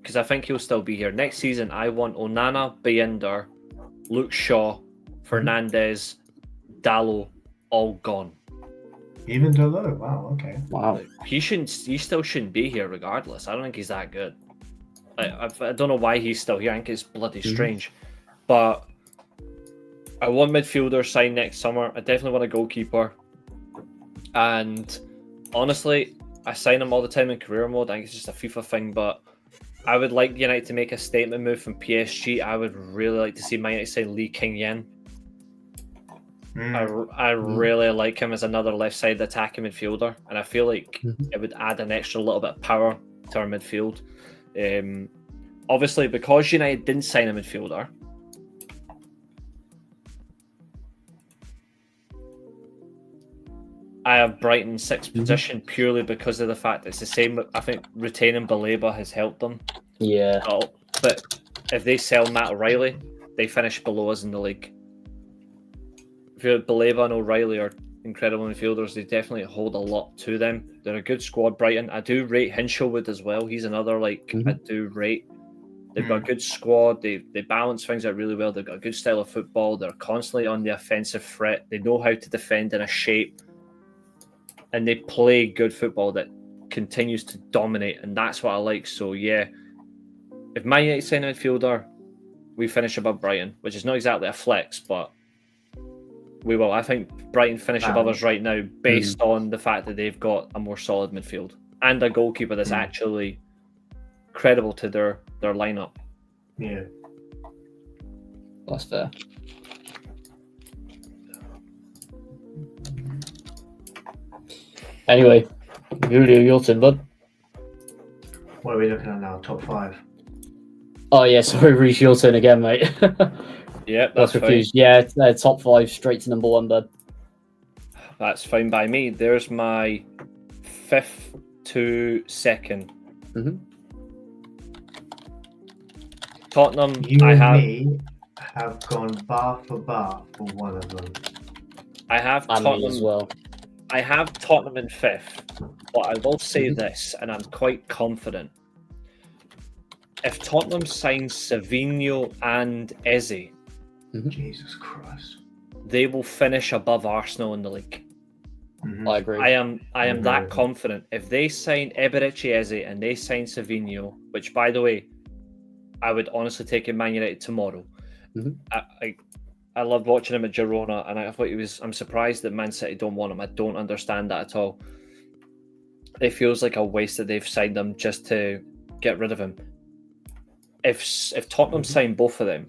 Speaker 3: because I think he'll still be here. Next season, I want Onana, Binder, Luke Shaw, Fernandez, Dalot, all gone.
Speaker 4: Even Dalot? Wow, okay.
Speaker 3: Wow. He still shouldn't be here regardless. I don't think he's that good. I don't know why he's still here. I think it's bloody strange. But I want midfielder signed next summer. I definitely want a goalkeeper. And honestly, I sign him all the time in career mode. I think it's just a FIFA thing, but I would like United to make a statement move from PSG. I would really like to see Man United sign Lee King-yen. I really like him as another left-sided attacking midfielder, and I feel like it would add an extra little bit of power to our midfield. Obviously, because United didn't sign a midfielder, I have Brighton 6th position purely because of the fact it's the same. I think retaining Baleba has helped them.
Speaker 2: Yeah.
Speaker 3: But if they sell Matt O'Reilly, they finish below us in the league. If Baleba and O'Reilly are incredible midfielders, they definitely hold a lot to them. They're a good squad, Brighton. I do rate Hinshelwood as well. He's another I do rate. They've got a good squad. They balance things out really well. They've got a good style of football. They're constantly on the offensive threat. They know how to defend in a shape. And they play good football that continues to dominate, and that's what I like. So yeah, if Man United sign a midfielder, we finish above Brighton, which is not exactly a flex, but we will. I think Brighton finish above us right now based on the fact that they've got a more solid midfield and a goalkeeper that's actually credible to their lineup.
Speaker 4: Yeah.
Speaker 2: That's fair. Anyway, Julio, your turn, bud.
Speaker 4: What are we looking at now? Top 5.
Speaker 2: Oh yeah, sorry, Reece, your turn again, mate.
Speaker 3: Yeah, that's
Speaker 2: confused. Yeah, top 5 straight to number 1, bud.
Speaker 3: That's fine by me. There's my 5th to 2nd. Tottenham.
Speaker 4: You and me have gone bar for one of them.
Speaker 3: I have Tottenham
Speaker 2: as well.
Speaker 3: I have Tottenham in 5th, but I will say this, and I'm quite confident. If Tottenham signs Savinho and Eze,
Speaker 4: Jesus Christ,
Speaker 3: they will finish above Arsenal in the league.
Speaker 2: I agree.
Speaker 3: I am that confident. If they sign Eberechi Eze and they sign Savinho, which by the way, I would honestly take in Man United tomorrow. I loved watching him at Girona, and I thought I'm surprised that Man City don't want him. I don't understand that at all. It feels like a waste that they've signed him just to get rid of him. If Tottenham sign both of them,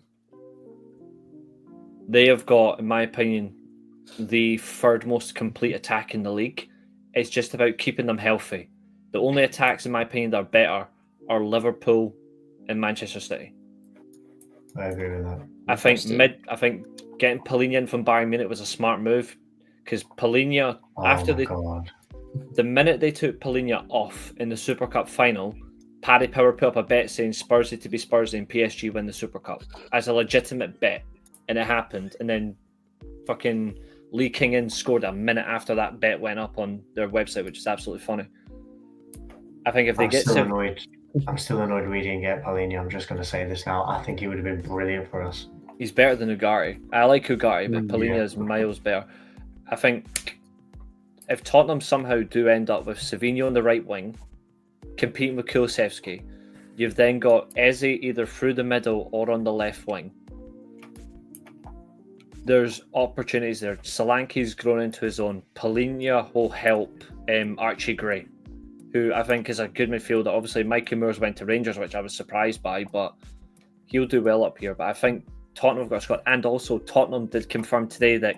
Speaker 3: they have got, in my opinion, the third most complete attack in the league. It's just about keeping them healthy. The only attacks, in my opinion, that are better are Liverpool and Manchester City.
Speaker 4: I agree with that.
Speaker 3: I think getting Palhinha in from Bayern Munich was a smart move, because Palhinha, the minute they took Palhinha off in the Super Cup final, Paddy Power put up a bet saying Spurs to be Spurs and PSG win the Super Cup as a legitimate bet, and it happened. And then fucking Lee King-in scored a minute after that bet went up on their website, which is absolutely funny. I think if they
Speaker 4: I'm still annoyed we didn't get Palhinha. I'm just going to say this now. I think he would have been brilliant for us.
Speaker 3: He's better than Ugarte. I like Ugarte, but Palhinha is miles better. I think if Tottenham somehow do end up with Savinho on the right wing, competing with Kulusevski, you've then got Eze either through the middle or on the left wing. There's opportunities there. Solanke's grown into his own. Palhinha will help Archie Gray, who I think is a good midfielder. Obviously, Mikey Moores went to Rangers, which I was surprised by, but he'll do well up here. But I think Tottenham have got a squad. And also, Tottenham did confirm today that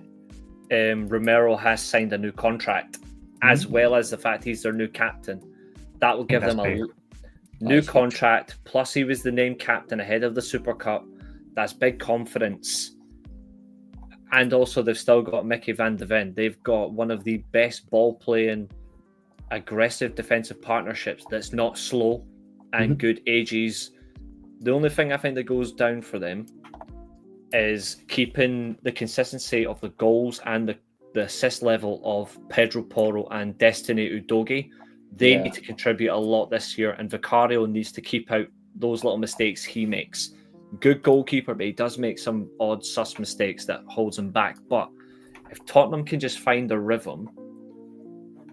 Speaker 3: Romero has signed a new contract, as well as the fact he's their new captain. That will give them a new contract. Plus, he was the named captain ahead of the Super Cup. That's big confidence. And also, they've still got Mickey van de Ven. They've got one of the best ball-playing, aggressive defensive partnerships that's not slow and good ages. The only thing I think that goes down for them is keeping the consistency of the goals and the assist level of Pedro Porro and Destiny Udogie. They need to contribute a lot this year, and Vicario needs to keep out those little mistakes he makes. Good goalkeeper, but he does make some odd sus mistakes that holds him back. But if Tottenham can just find a rhythm,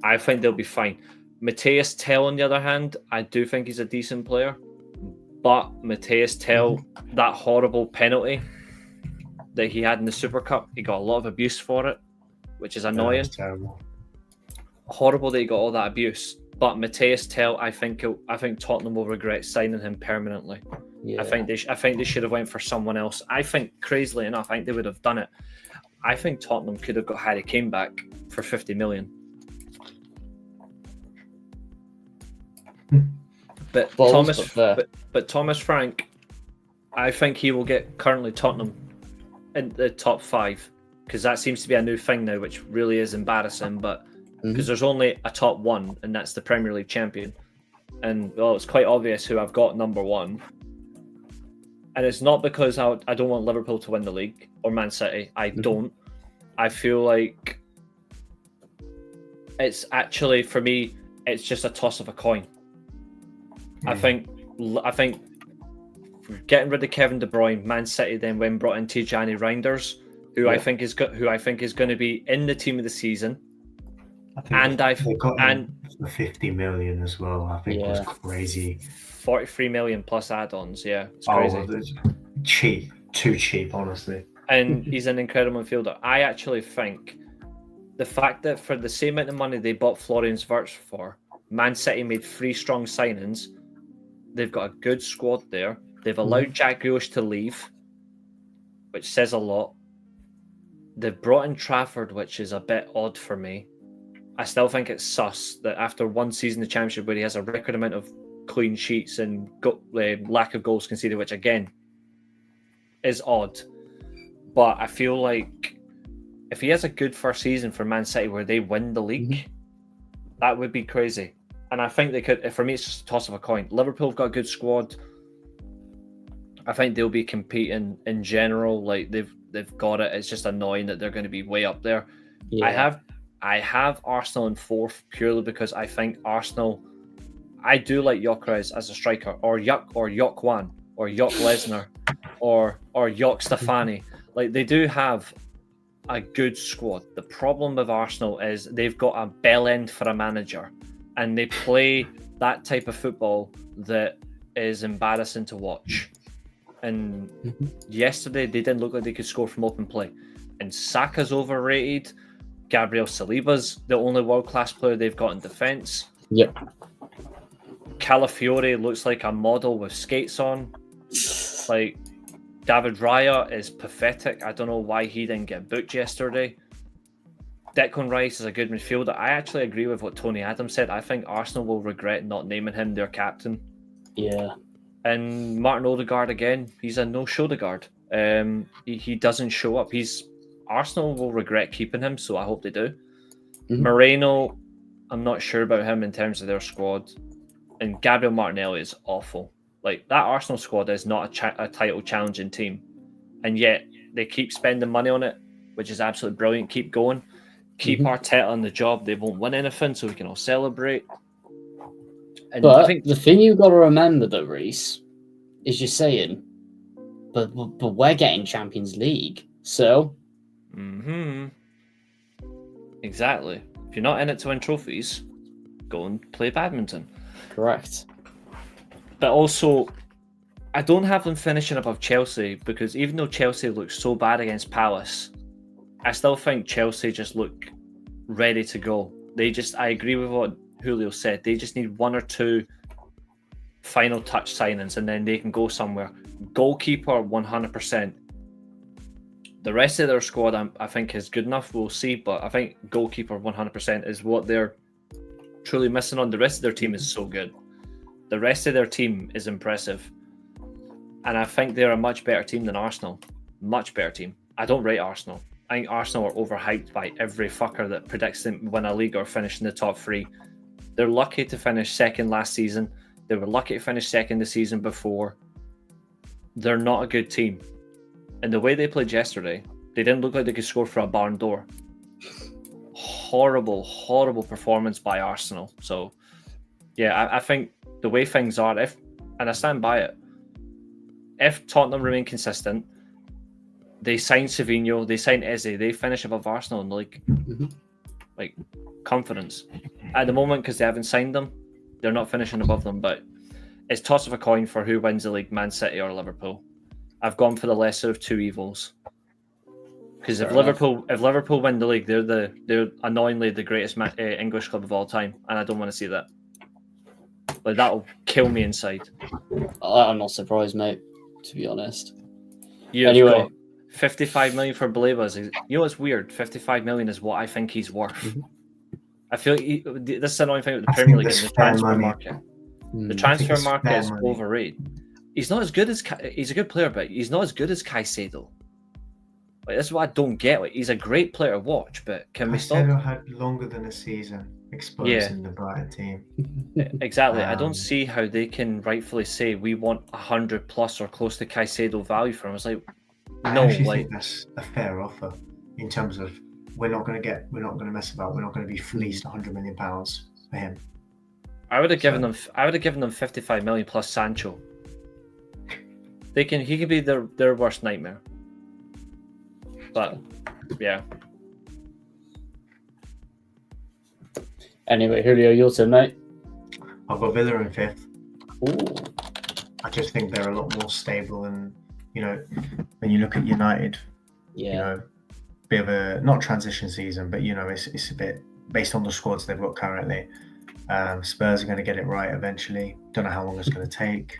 Speaker 3: I think they'll be fine. Matthias Tell, on the other hand, I do think he's a decent player, but Matthias Tell, that horrible penalty that he had in the Super Cup, he got a lot of abuse for it, which is annoying.
Speaker 4: That's terrible.
Speaker 3: Horrible that he got all that abuse. But Matthias Tell, I think Tottenham will regret signing him permanently. Yeah. I think they should have went for someone else. I think, crazily enough, I think they would have done it. I think Tottenham could have got Harry Kane back for 50 million. But Thomas Frank, I think he will get currently Tottenham in the top 5, because that seems to be a new thing now, which really is embarrassing. But because there's only a top 1, and that's the Premier League champion, and it's quite obvious who I've got number 1. And it's not because I don't want Liverpool to win the league or Man City. I don't. I feel like it's actually, for me, it's just a toss of a coin. I think getting rid of Kevin De Bruyne, Man City then when brought in Tijani Reinders, who I think is going to be in the team of the season.
Speaker 4: They got him for 50 million as well. I think it was crazy.
Speaker 3: 43 million plus add-ons. Yeah, it's crazy.
Speaker 4: cheap, too cheap, honestly.
Speaker 3: And he's an incredible midfielder. I actually think the fact that for the same amount of money they bought Florian Wirtz for, Man City made 3 strong signings. They've got a good squad there. They've allowed Jack Grealish to leave, which says a lot. They've brought in Trafford, which is a bit odd for me. I still think it's sus that after one season in the Championship where he has a record amount of clean sheets and lack of goals conceded, which again is odd. But I feel like if he has a good first season for Man City where they win the league, that would be crazy. And I think they could. For me, it's just a toss of a coin. Liverpool have got a good squad. I think they'll be competing in general. Like they've got it. It's just annoying that they're going to be way up there. Yeah. I have Arsenal in 4th purely because I think Arsenal. I do like Gyökeres as a striker, or Jokwan, or Jok Lesnar, or Jok Stefani. Like they do have a good squad. The problem with Arsenal is they've got a bell end for a manager, and they play that type of football that is embarrassing to watch. And yesterday they didn't look like they could score from open play. And Saka's overrated. Gabriel Saliba's the only world-class player they've got in defence.
Speaker 2: Yep.
Speaker 3: Calafiore looks like a model with skates on. Like David Raya is pathetic. I don't know why he didn't get booked yesterday. Declan Rice is a good midfielder. I actually agree with what Tony Adams said. I think Arsenal will regret not naming him their captain.
Speaker 2: Yeah.
Speaker 3: And Martin Odegaard again, he's a no-show guard. He doesn't show up. Arsenal will regret keeping him, so I hope they do. Moreno, I'm not sure about him in terms of their squad. And Gabriel Martinelli is awful. Like, that Arsenal squad is not a title challenging team. And yet, they keep spending money on it, which is absolutely brilliant. Keep going. Keep Arteta on the job. They won't win anything, so we can all celebrate. And
Speaker 2: but
Speaker 3: I think
Speaker 2: the thing you've got to remember, though, Reece, is you're saying, but we're getting Champions League, so...
Speaker 3: Exactly. If you're not in it to win trophies, go and play badminton.
Speaker 2: Correct.
Speaker 3: But also, I don't have them finishing above Chelsea because even though Chelsea looked so bad against Palace, I still think Chelsea just look ready to go. I agree with what Julio said. They just need 1 or 2 final touch signings and then they can go somewhere. Goalkeeper, 100%. The rest of their squad, I think, is good enough. We'll see, but I think goalkeeper 100% is what they're truly missing on. The rest of their team is so good. The rest of their team is impressive. And I think they're a much better team than Arsenal. Much better team. I don't rate Arsenal. I think Arsenal are overhyped by every fucker that predicts them win a league or finish in the top 3. They're lucky to finish second last season. They were lucky to finish second the season before. They're not a good team. And the way they played yesterday, they didn't look like they could score for a barn door. Horrible, horrible performance by Arsenal. So, yeah, I think the way things are, and I stand by it, if Tottenham remain consistent, they sign Savinho, they sign Eze, they finish above Arsenal in the league. Like, confidence. At the moment, because they haven't signed them, they're not finishing above them, but it's toss of a coin for who wins the league, Man City or Liverpool. I've gone for the lesser of 2 evils. Because if Liverpool win the league, they're annoyingly the greatest English club of all time, and I don't want to see that. Like, that'll kill me inside.
Speaker 2: I'm not surprised, mate. To be honest.
Speaker 3: You've got 55 million for Balebas. You know what's weird? 55 million is what I think he's worth. I feel like this is the annoying thing with the Premier League is the transfer market. The transfer market is overrated. He's not as good as he's a good player, but he's not as good as Caicedo. Like, that's what I don't get. Like, he's a great player to watch, but can we stop?
Speaker 4: Caicedo had longer than a season exposed in the Brighton team.
Speaker 3: Exactly. I don't see how they can rightfully say we want 100 plus or close to Caicedo value for him. It's like, no,
Speaker 4: I think that's a fair offer in terms of we're not going to mess about. We're not going to be fleeced 100 million pounds for him.
Speaker 3: I would have given them 55 million plus Sancho. He could be their worst nightmare. But yeah.
Speaker 2: Anyway, Julio, your turn, mate.
Speaker 4: I've got Villa in 5th.
Speaker 2: Ooh.
Speaker 4: I just think they're a lot more stable and when you look at United,
Speaker 2: Yeah.
Speaker 4: bit of a not transition season, but it's a bit based on the squads they've got currently. Spurs are going to get it right eventually. Don't know how long it's going to take.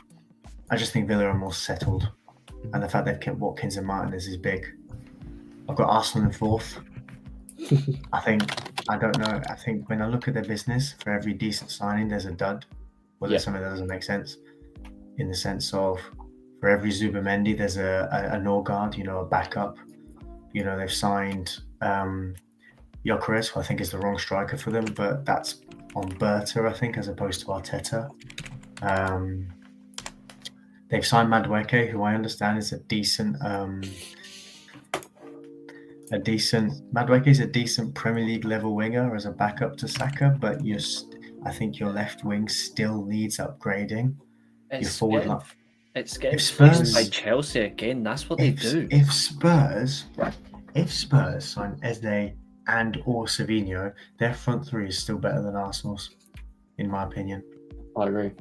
Speaker 4: I just think Villa are more settled, and the fact they've kept Watkins and Martinez is big. I've got Arsenal in fourth. I don't know. I think when I look at their business, for every decent signing, there's a dud. Well, there's something that doesn't make sense. In the sense of, for every Zubimendi, there's a Norgard, a backup. They've signed Gyökeres, who I think is the wrong striker for them, but that's on Berta, I think, as opposed to Arteta. They've signed Madueke, who I understand is a decent Madueke is a decent Premier League level winger as a backup to Saka, but I think your left wing still needs upgrading.
Speaker 3: It's getting
Speaker 4: Spurs
Speaker 3: by Chelsea again. That's what they do.
Speaker 4: If Spurs sign Eze and or Savinho, their front three is still better than Arsenal's, in my opinion.
Speaker 2: I agree.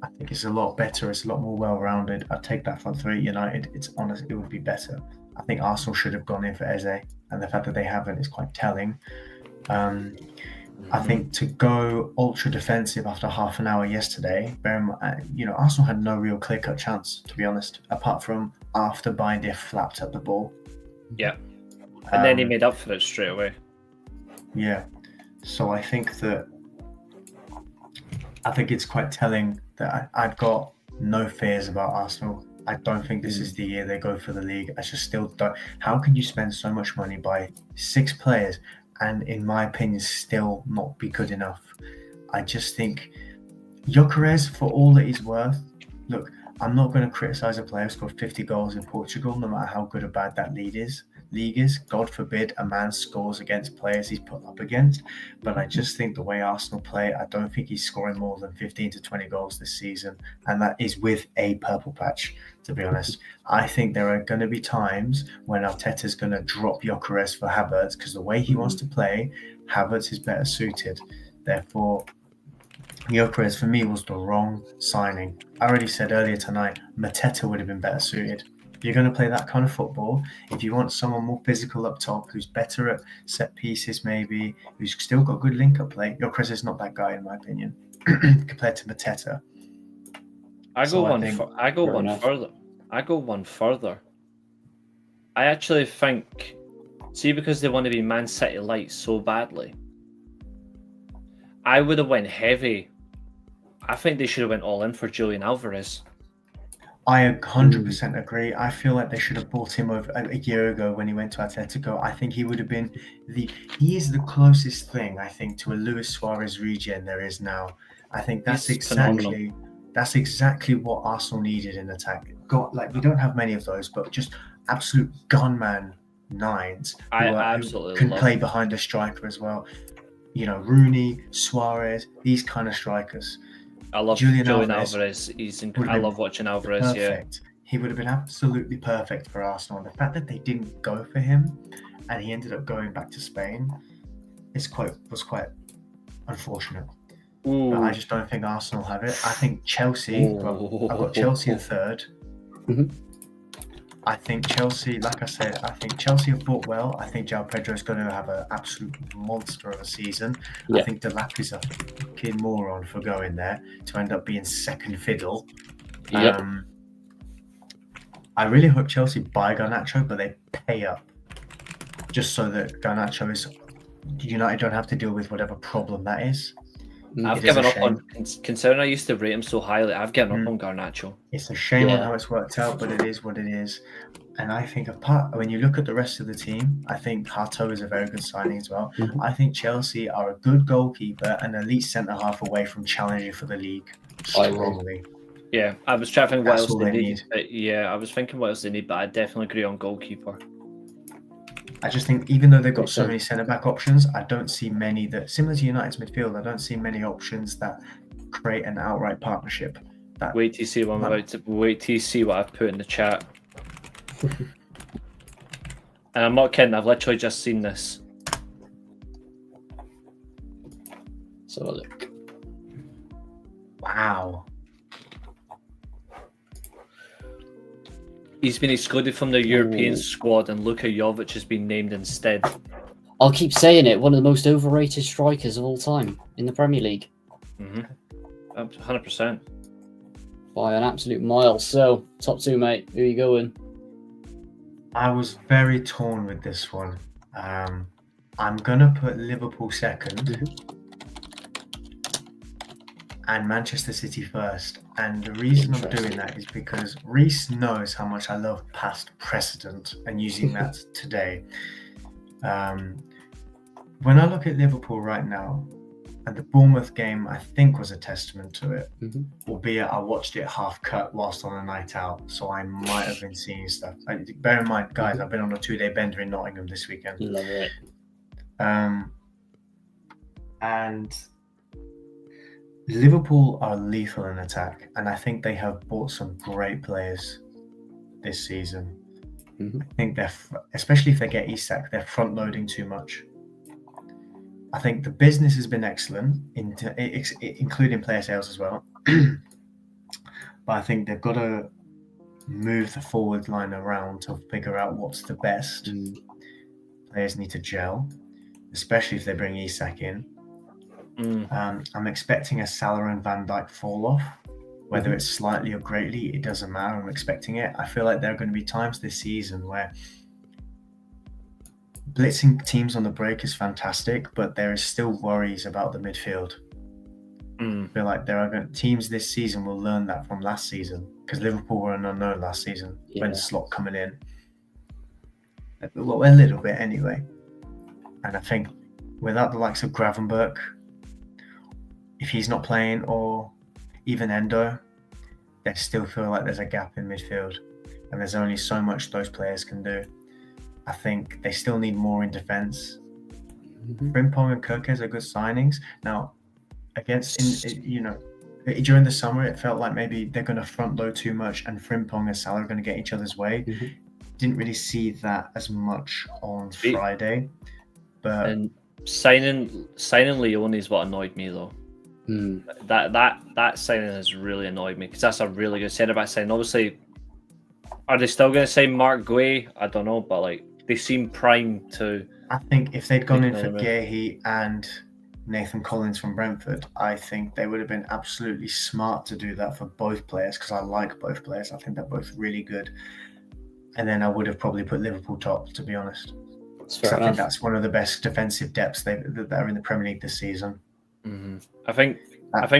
Speaker 4: I think it's a lot better. It's a lot more well-rounded. I'd take that front three at United. It's honest, it would be better. I think Arsenal should have gone in for Eze, and the fact that they haven't is quite telling. I think to go ultra defensive after half an hour yesterday, Arsenal had no real clear-cut chance, to be honest, apart from after Bindier flapped at the ball.
Speaker 3: Yeah. And then he made up for it straight away.
Speaker 4: Yeah. So I think it's quite telling that I've got no fears about Arsenal. I don't think this is the year they go for the league. I just still don't. How can you spend so much money by 6 players and, in my opinion, still not be good enough? I just think Gyökeres, for all that he's worth, look, I'm not going to criticize a player who scored 50 goals in Portugal, no matter how good or bad that league is. God forbid a man scores against players he's put up against. But I just think the way Arsenal play, I don't think he's scoring more than 15 to 20 goals this season. And that is with a purple patch, to be honest. I think there are going to be times when Arteta's going to drop Gyökeres for Havertz, because the way he wants to play, Havertz is better suited. Therefore, Gyökeres for me was the wrong signing. I already said earlier tonight, Mateta would have been better suited. If you're going to play that kind of football, if you want someone more physical up top, who's better at set pieces maybe, who's still got good link-up play, Gyökeres is not that guy in my opinion, compared to Mateta.
Speaker 3: I go one further. I actually think, see, because they want to be Man City light so badly, I would have went heavy. I think they should have went all in for Julian Alvarez.
Speaker 4: I 100% agree. I feel like they should have bought him over a year ago when he went to Atletico. I think he would have been he is the closest thing, I think, to a Luis Suarez regen there is now. I think that's exactly what Arsenal needed in attack. We don't have many of those, but just absolute gunman nines who can play behind a striker as well. Rooney, Suarez, these kind of strikers.
Speaker 3: I love Julian Alvarez. I love watching Alvarez.
Speaker 4: Perfect. Yeah, he would have been absolutely perfect for Arsenal. The fact that they didn't go for him, and he ended up going back to Spain, was quite unfortunate. Ooh. But I just don't think Arsenal have it. I think Chelsea. Well, I've got Chelsea in third.
Speaker 2: Mm-hmm.
Speaker 4: I think Chelsea, like I said, Chelsea have bought well. I think João Pedro is going to have an absolute monster of a season. Yeah. I think Delap is a fucking moron for going there to end up being second fiddle.
Speaker 2: Yep.
Speaker 4: I really hope Chelsea buy Garnacho, but they pay up just so that Garnacho United don't have to deal with whatever problem that is.
Speaker 3: I've given up on, considering I used to rate him so highly, I've given up on Garnacho.
Speaker 4: It's a shame on how it's worked out, but it is what it is. And I think when you look at the rest of the team, I think Hato is a very good signing as well. Mm-hmm. I think Chelsea are a good goalkeeper and elite centre-half away from challenging for the league strongly.
Speaker 3: Yeah, I was trying to think what else they need. I was thinking what else they need, but I definitely agree on goalkeeper.
Speaker 4: I just think even though they've got so many centre-back options, I don't see many that, similar to United's midfield, I don't see many options that create an outright partnership.
Speaker 3: Wait till you see what I've put in the chat. And I'm not kidding, I've literally just seen this.
Speaker 2: So look.
Speaker 4: Wow.
Speaker 3: He's been excluded from the European squad, and Luka Jovic has been named instead.
Speaker 2: I'll keep saying it. One of the most overrated strikers of all time in the Premier League.
Speaker 3: 100%.
Speaker 2: By an absolute mile. So, top two, mate. Who are you going?
Speaker 4: I was very torn with this one. I'm going to put Liverpool second and Manchester City first. And the reason I'm doing that is because Reece knows how much I love past precedent and using that today. When I look at Liverpool right now, and the Bournemouth game, I think, was a testament to it, albeit I watched it half cut whilst on a night out, so I might have been seeing stuff. Bear in mind, guys, I've been on a 2-day bender in Nottingham this weekend.
Speaker 2: Love it.
Speaker 4: And Liverpool are lethal in attack, and I think they have bought some great players this season. I think especially if they get Isak, they're front loading too much. I think the business has been excellent, including player sales as well. But I think they've got to move the forward line around to figure out what's the best. Players need to gel, especially if they bring Isak in. I'm expecting a Salah and Van Dijk fall off. Whether it's slightly or greatly, it doesn't matter. I'm expecting it. I feel like there are going to be times this season where blitzing teams on the break is fantastic, but there is still worries about the midfield. I feel like there are teams this season will learn that from last season, because Liverpool were an unknown last season when Slot coming in. Well, a little bit anyway. And I think without the likes of Gravenberch, if he's not playing, or even Endo, they still feel like there's a gap in midfield, and there's only so much those players can do. I think they still need more in defence. Frimpong and Kirkes are good signings. Now, during the summer, it felt like maybe they're going to front load too much, and Frimpong and Salah are going to get each other's way. Didn't really see that as much on Friday. But
Speaker 3: and signing Leone is what annoyed me though. That signing has really annoyed me, because that's a really good centre-back signing. Obviously, are they still going to say Mark Guay? I don't know, but like they seem primed to.
Speaker 4: I think if they'd gone in for Guéhi and Nathan Collins from Brentford, I think they would have been absolutely smart to do that for both players, because I like both players. I think they're both really good. And then I would have probably put Liverpool top, to be honest. I think that's one of the best defensive depths that are in the Premier League this season.
Speaker 3: I think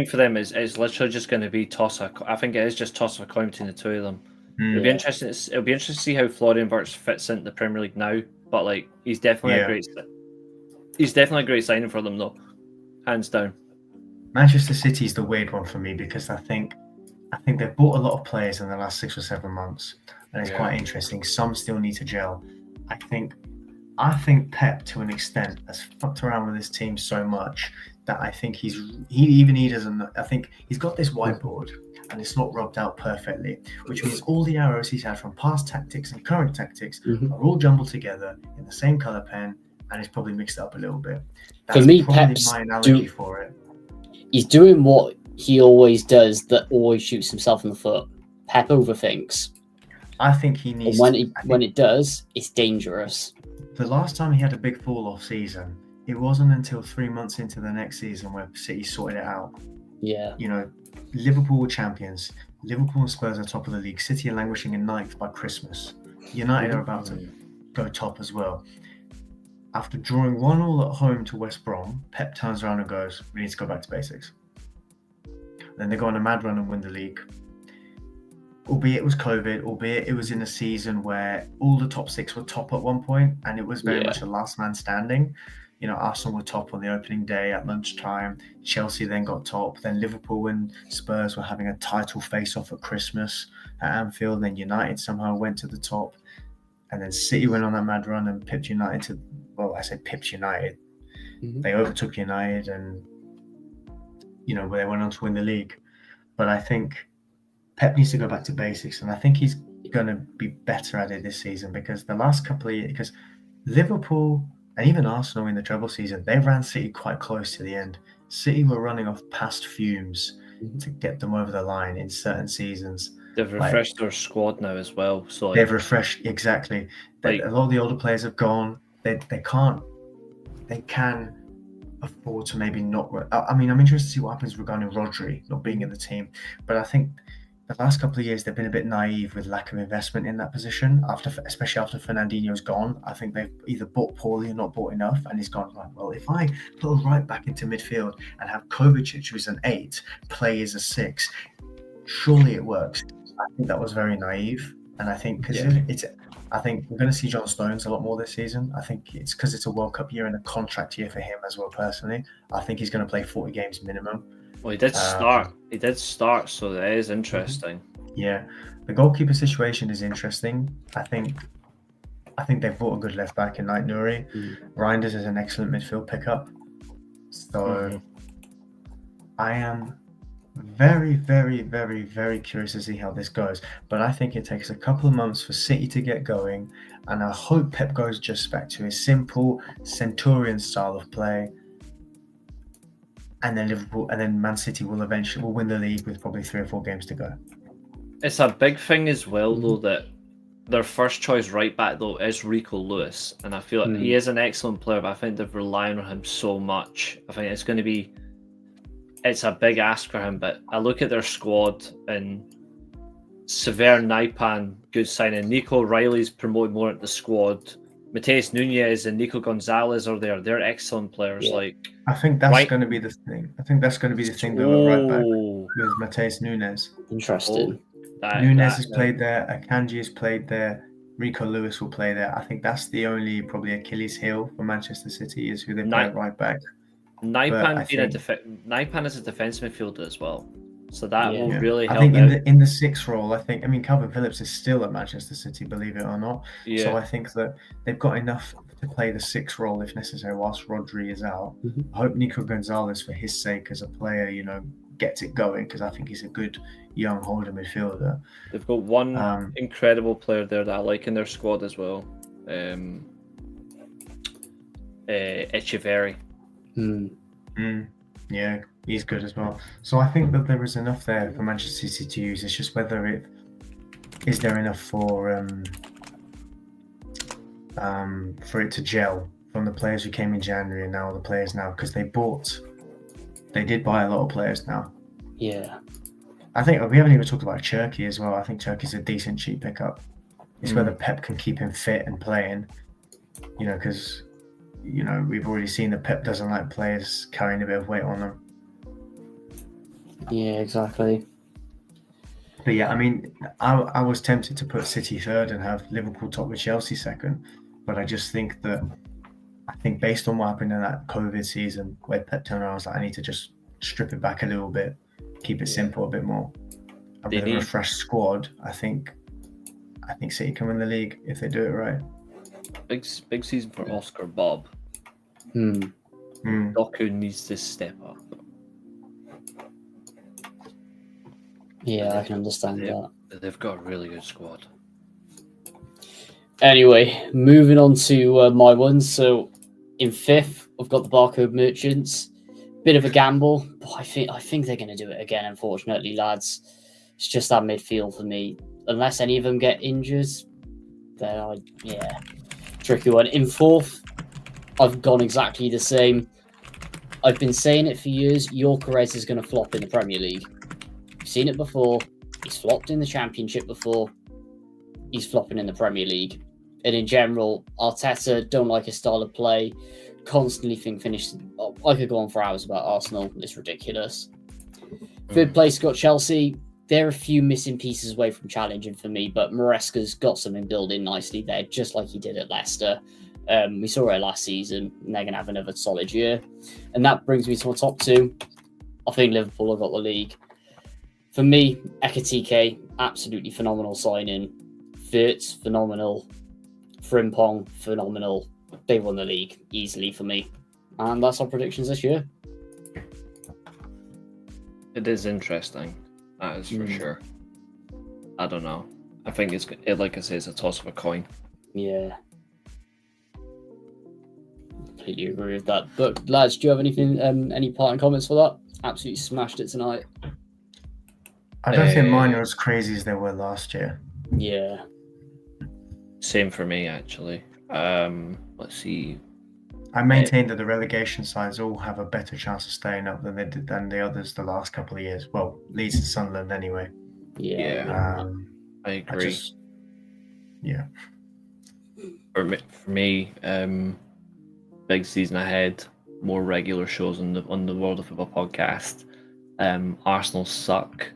Speaker 3: for them it's literally just going to be I think it is just toss of a coin between the two of them. It'll be interesting. It'll be interesting to see how Florian Wirtz fits into the Premier League now. But like, he's definitely a great signing for them, though, hands down.
Speaker 4: Manchester City is the weird one for me, because I think they've bought a lot of players in the last 6 or 7 months, and it's quite interesting. Some still need to gel. I think Pep, to an extent, has fucked around with his team so much that I think he doesn't. I think he's got this whiteboard, and it's not rubbed out perfectly, which means all the arrows he's had from past tactics and current tactics are all jumbled together in the same color pen, and it's probably mixed up a little bit. That's
Speaker 2: for me,
Speaker 4: probably
Speaker 2: Pep's
Speaker 4: my analogy for it.
Speaker 2: He's doing what he always does, that always shoots himself in the foot. Pep overthinks.
Speaker 4: I think he needs.
Speaker 2: And when it does, it's dangerous.
Speaker 4: The last time he had a big fall off season, it wasn't until 3 months into the next season where City sorted it out.
Speaker 2: Yeah.
Speaker 4: Liverpool were champions. Liverpool and Spurs are top of the league. City are languishing in ninth by Christmas. United are about to go top as well. After drawing 1-1 at home to West Brom, Pep turns around and goes, "We need to go back to basics." Then they go on a mad run and win the league. Albeit it was COVID, albeit it was in a season where all the top 6 were top at one point, and it was very much a last man standing. Arsenal were top on the opening day at lunchtime. Chelsea then got top. Then Liverpool and Spurs were having a title face-off at Christmas at Anfield. Then United somehow went to the top. And then City went on that mad run and pipped United to... Well, I say pipped United. They overtook United and, they went on to win the league. But I think Pep needs to go back to basics. And I think he's going to be better at it this season, because the last couple of years... Because Liverpool... And even Arsenal in the treble season, they ran City quite close to the end. City were running off past fumes to get them over the line in certain seasons.
Speaker 3: They've refreshed their squad now as well. So
Speaker 4: they've refreshed exactly. A lot of the older players have gone. They can afford to maybe not. I mean, I'm interested to see what happens regarding Rodri not being in the team, but I think the last couple of years they've been a bit naive with lack of investment in that position. Especially after Fernandinho's gone, I think they've either bought poorly or not bought enough, and he's gone like, well, if I put a right back into midfield and have Kovacic, who's an 8, play as a 6, surely it works. I think that was very naive, and I think I think we're going to see John Stones a lot more this season. I think it's because it's a World Cup year and a contract year for him as well. Personally, I think he's going to play 40 games minimum.
Speaker 3: Well, he did start. He did start, so that is interesting.
Speaker 4: Yeah, the goalkeeper situation is interesting. I think they've bought a good left back in Night Nuri. Reinders is an excellent midfield pickup. So I am very, very, very, very curious to see how this goes. But I think it takes a couple of months for City to get going, and I hope Pep goes just back to his simple Centurion style of play. And then Man City will eventually win the league with probably 3 or 4 games to go.
Speaker 3: It's a big thing as well, though, that their first choice right back though is Rico Lewis, and I feel like he is an excellent player, but I think they've relied on him so much. I think it's a big ask for him. But I look at their squad and Sever Naipan, good signing. Nico Riley's promoted more into the squad. Mateus Nunez and Nico Gonzalez are there. They're excellent players.
Speaker 4: Yeah. I think that's going to be the thing. Though, right back with Mateus Nunez.
Speaker 2: Interesting.
Speaker 4: Nunez has played there. Akanji has played there. Rico Lewis will play there. I think that's the only probably Achilles heel for Manchester City is who they play right back.
Speaker 3: Naipan is a defense midfielder as well, so that will really help.
Speaker 4: I think in the 6 role, I mean Calvin Phillips is still at Manchester City, believe it or not. Yeah. So I think that they've got enough to play the 6 role if necessary whilst Rodri is out. I hope Nico Gonzalez, for his sake as a player, gets it going, because I think he's a good young holder midfielder.
Speaker 3: They've got one incredible player there that I like in their squad as well, Echeverri.
Speaker 4: Yeah, he's good as well. So I think that there is enough there for Manchester City to use. It's just whether is there enough for it to gel from the players who came in January and now the players now, because they did buy a lot of players now.
Speaker 2: Yeah.
Speaker 4: I think we haven't even talked about Cherki as well. I think Cherki's a decent cheap pickup. It's whether Pep can keep him fit and playing, because we've already seen that Pep doesn't like players carrying a bit of weight on them.
Speaker 2: Yeah, exactly.
Speaker 4: But yeah, I mean, I was tempted to put City 3rd and have Liverpool top with Chelsea 2nd, but I just think based on what happened in that COVID season where Pep turned around, I was like, I need to just strip it back a little bit, keep it simple a bit more. A bit of a refreshed squad. I think City can win the league if they do it right.
Speaker 3: Big season for Oscar Bob. Doku needs to step up.
Speaker 2: Yeah, I can understand that.
Speaker 3: They've got a really good squad.
Speaker 2: Anyway, moving on to my ones. So in 5th, I've got the Barcode Merchants. Bit of a gamble, but I think they're going to do it again, unfortunately, lads. It's just that midfield for me. Unless any of them get injured, then tricky one. In 4th, I've gone exactly the same. I've been saying it for years. Gyökeres is going to flop in the Premier League. I've seen it before. He's flopped in the Championship before. He's flopping in the Premier League. And in general, Arteta don't like his style of play. Constantly I could go on for hours about Arsenal. It's ridiculous. 3rd place got Chelsea. They're a few missing pieces away from challenging for me, but Maresca's got something building nicely there, just like he did at Leicester. We saw it last season, and they're going to have another solid year. And that brings me to my top 2. I think Liverpool have got the league. For me, Ekitike, absolutely phenomenal signing. Wirtz, phenomenal. Frimpong, phenomenal. They won the league easily for me. And that's our predictions this year.
Speaker 3: It is interesting. That is for sure. I don't know. I think it's like I say, it's a toss of a coin.
Speaker 2: Yeah. Completely agree with that. But lads, do you have anything? Any parting comments for that? Absolutely smashed it tonight.
Speaker 4: I don't think mine are as crazy as they were last year.
Speaker 2: Yeah.
Speaker 3: Same for me, actually. Let's see.
Speaker 4: I maintain that the relegation sides all have a better chance of staying up than they did than the others the last couple of years. Well, Leeds and Sunderland anyway.
Speaker 2: Yeah.
Speaker 3: I agree. For me, big season ahead, more regular shows on the World of Football podcast. Arsenal suck,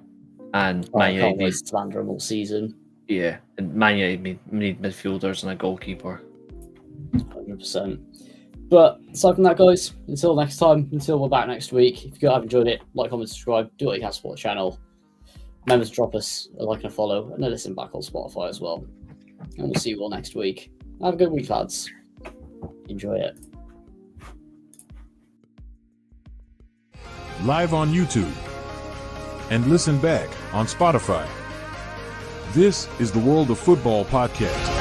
Speaker 3: and Man United
Speaker 2: can't wait to slander them all season.
Speaker 3: Yeah, and Man United need midfielders and a goalkeeper.
Speaker 2: 100%. But aside from that, guys, until next time, until we're back next week, if you have enjoyed it, like, comment, subscribe, do what you can to support the channel. Remember to drop us a like and a follow, and a listen back on Spotify as well. And we'll see you all next week. Have a good week, lads. Enjoy it.
Speaker 1: Live on YouTube. And listen back on Spotify. This is the World of Football podcast.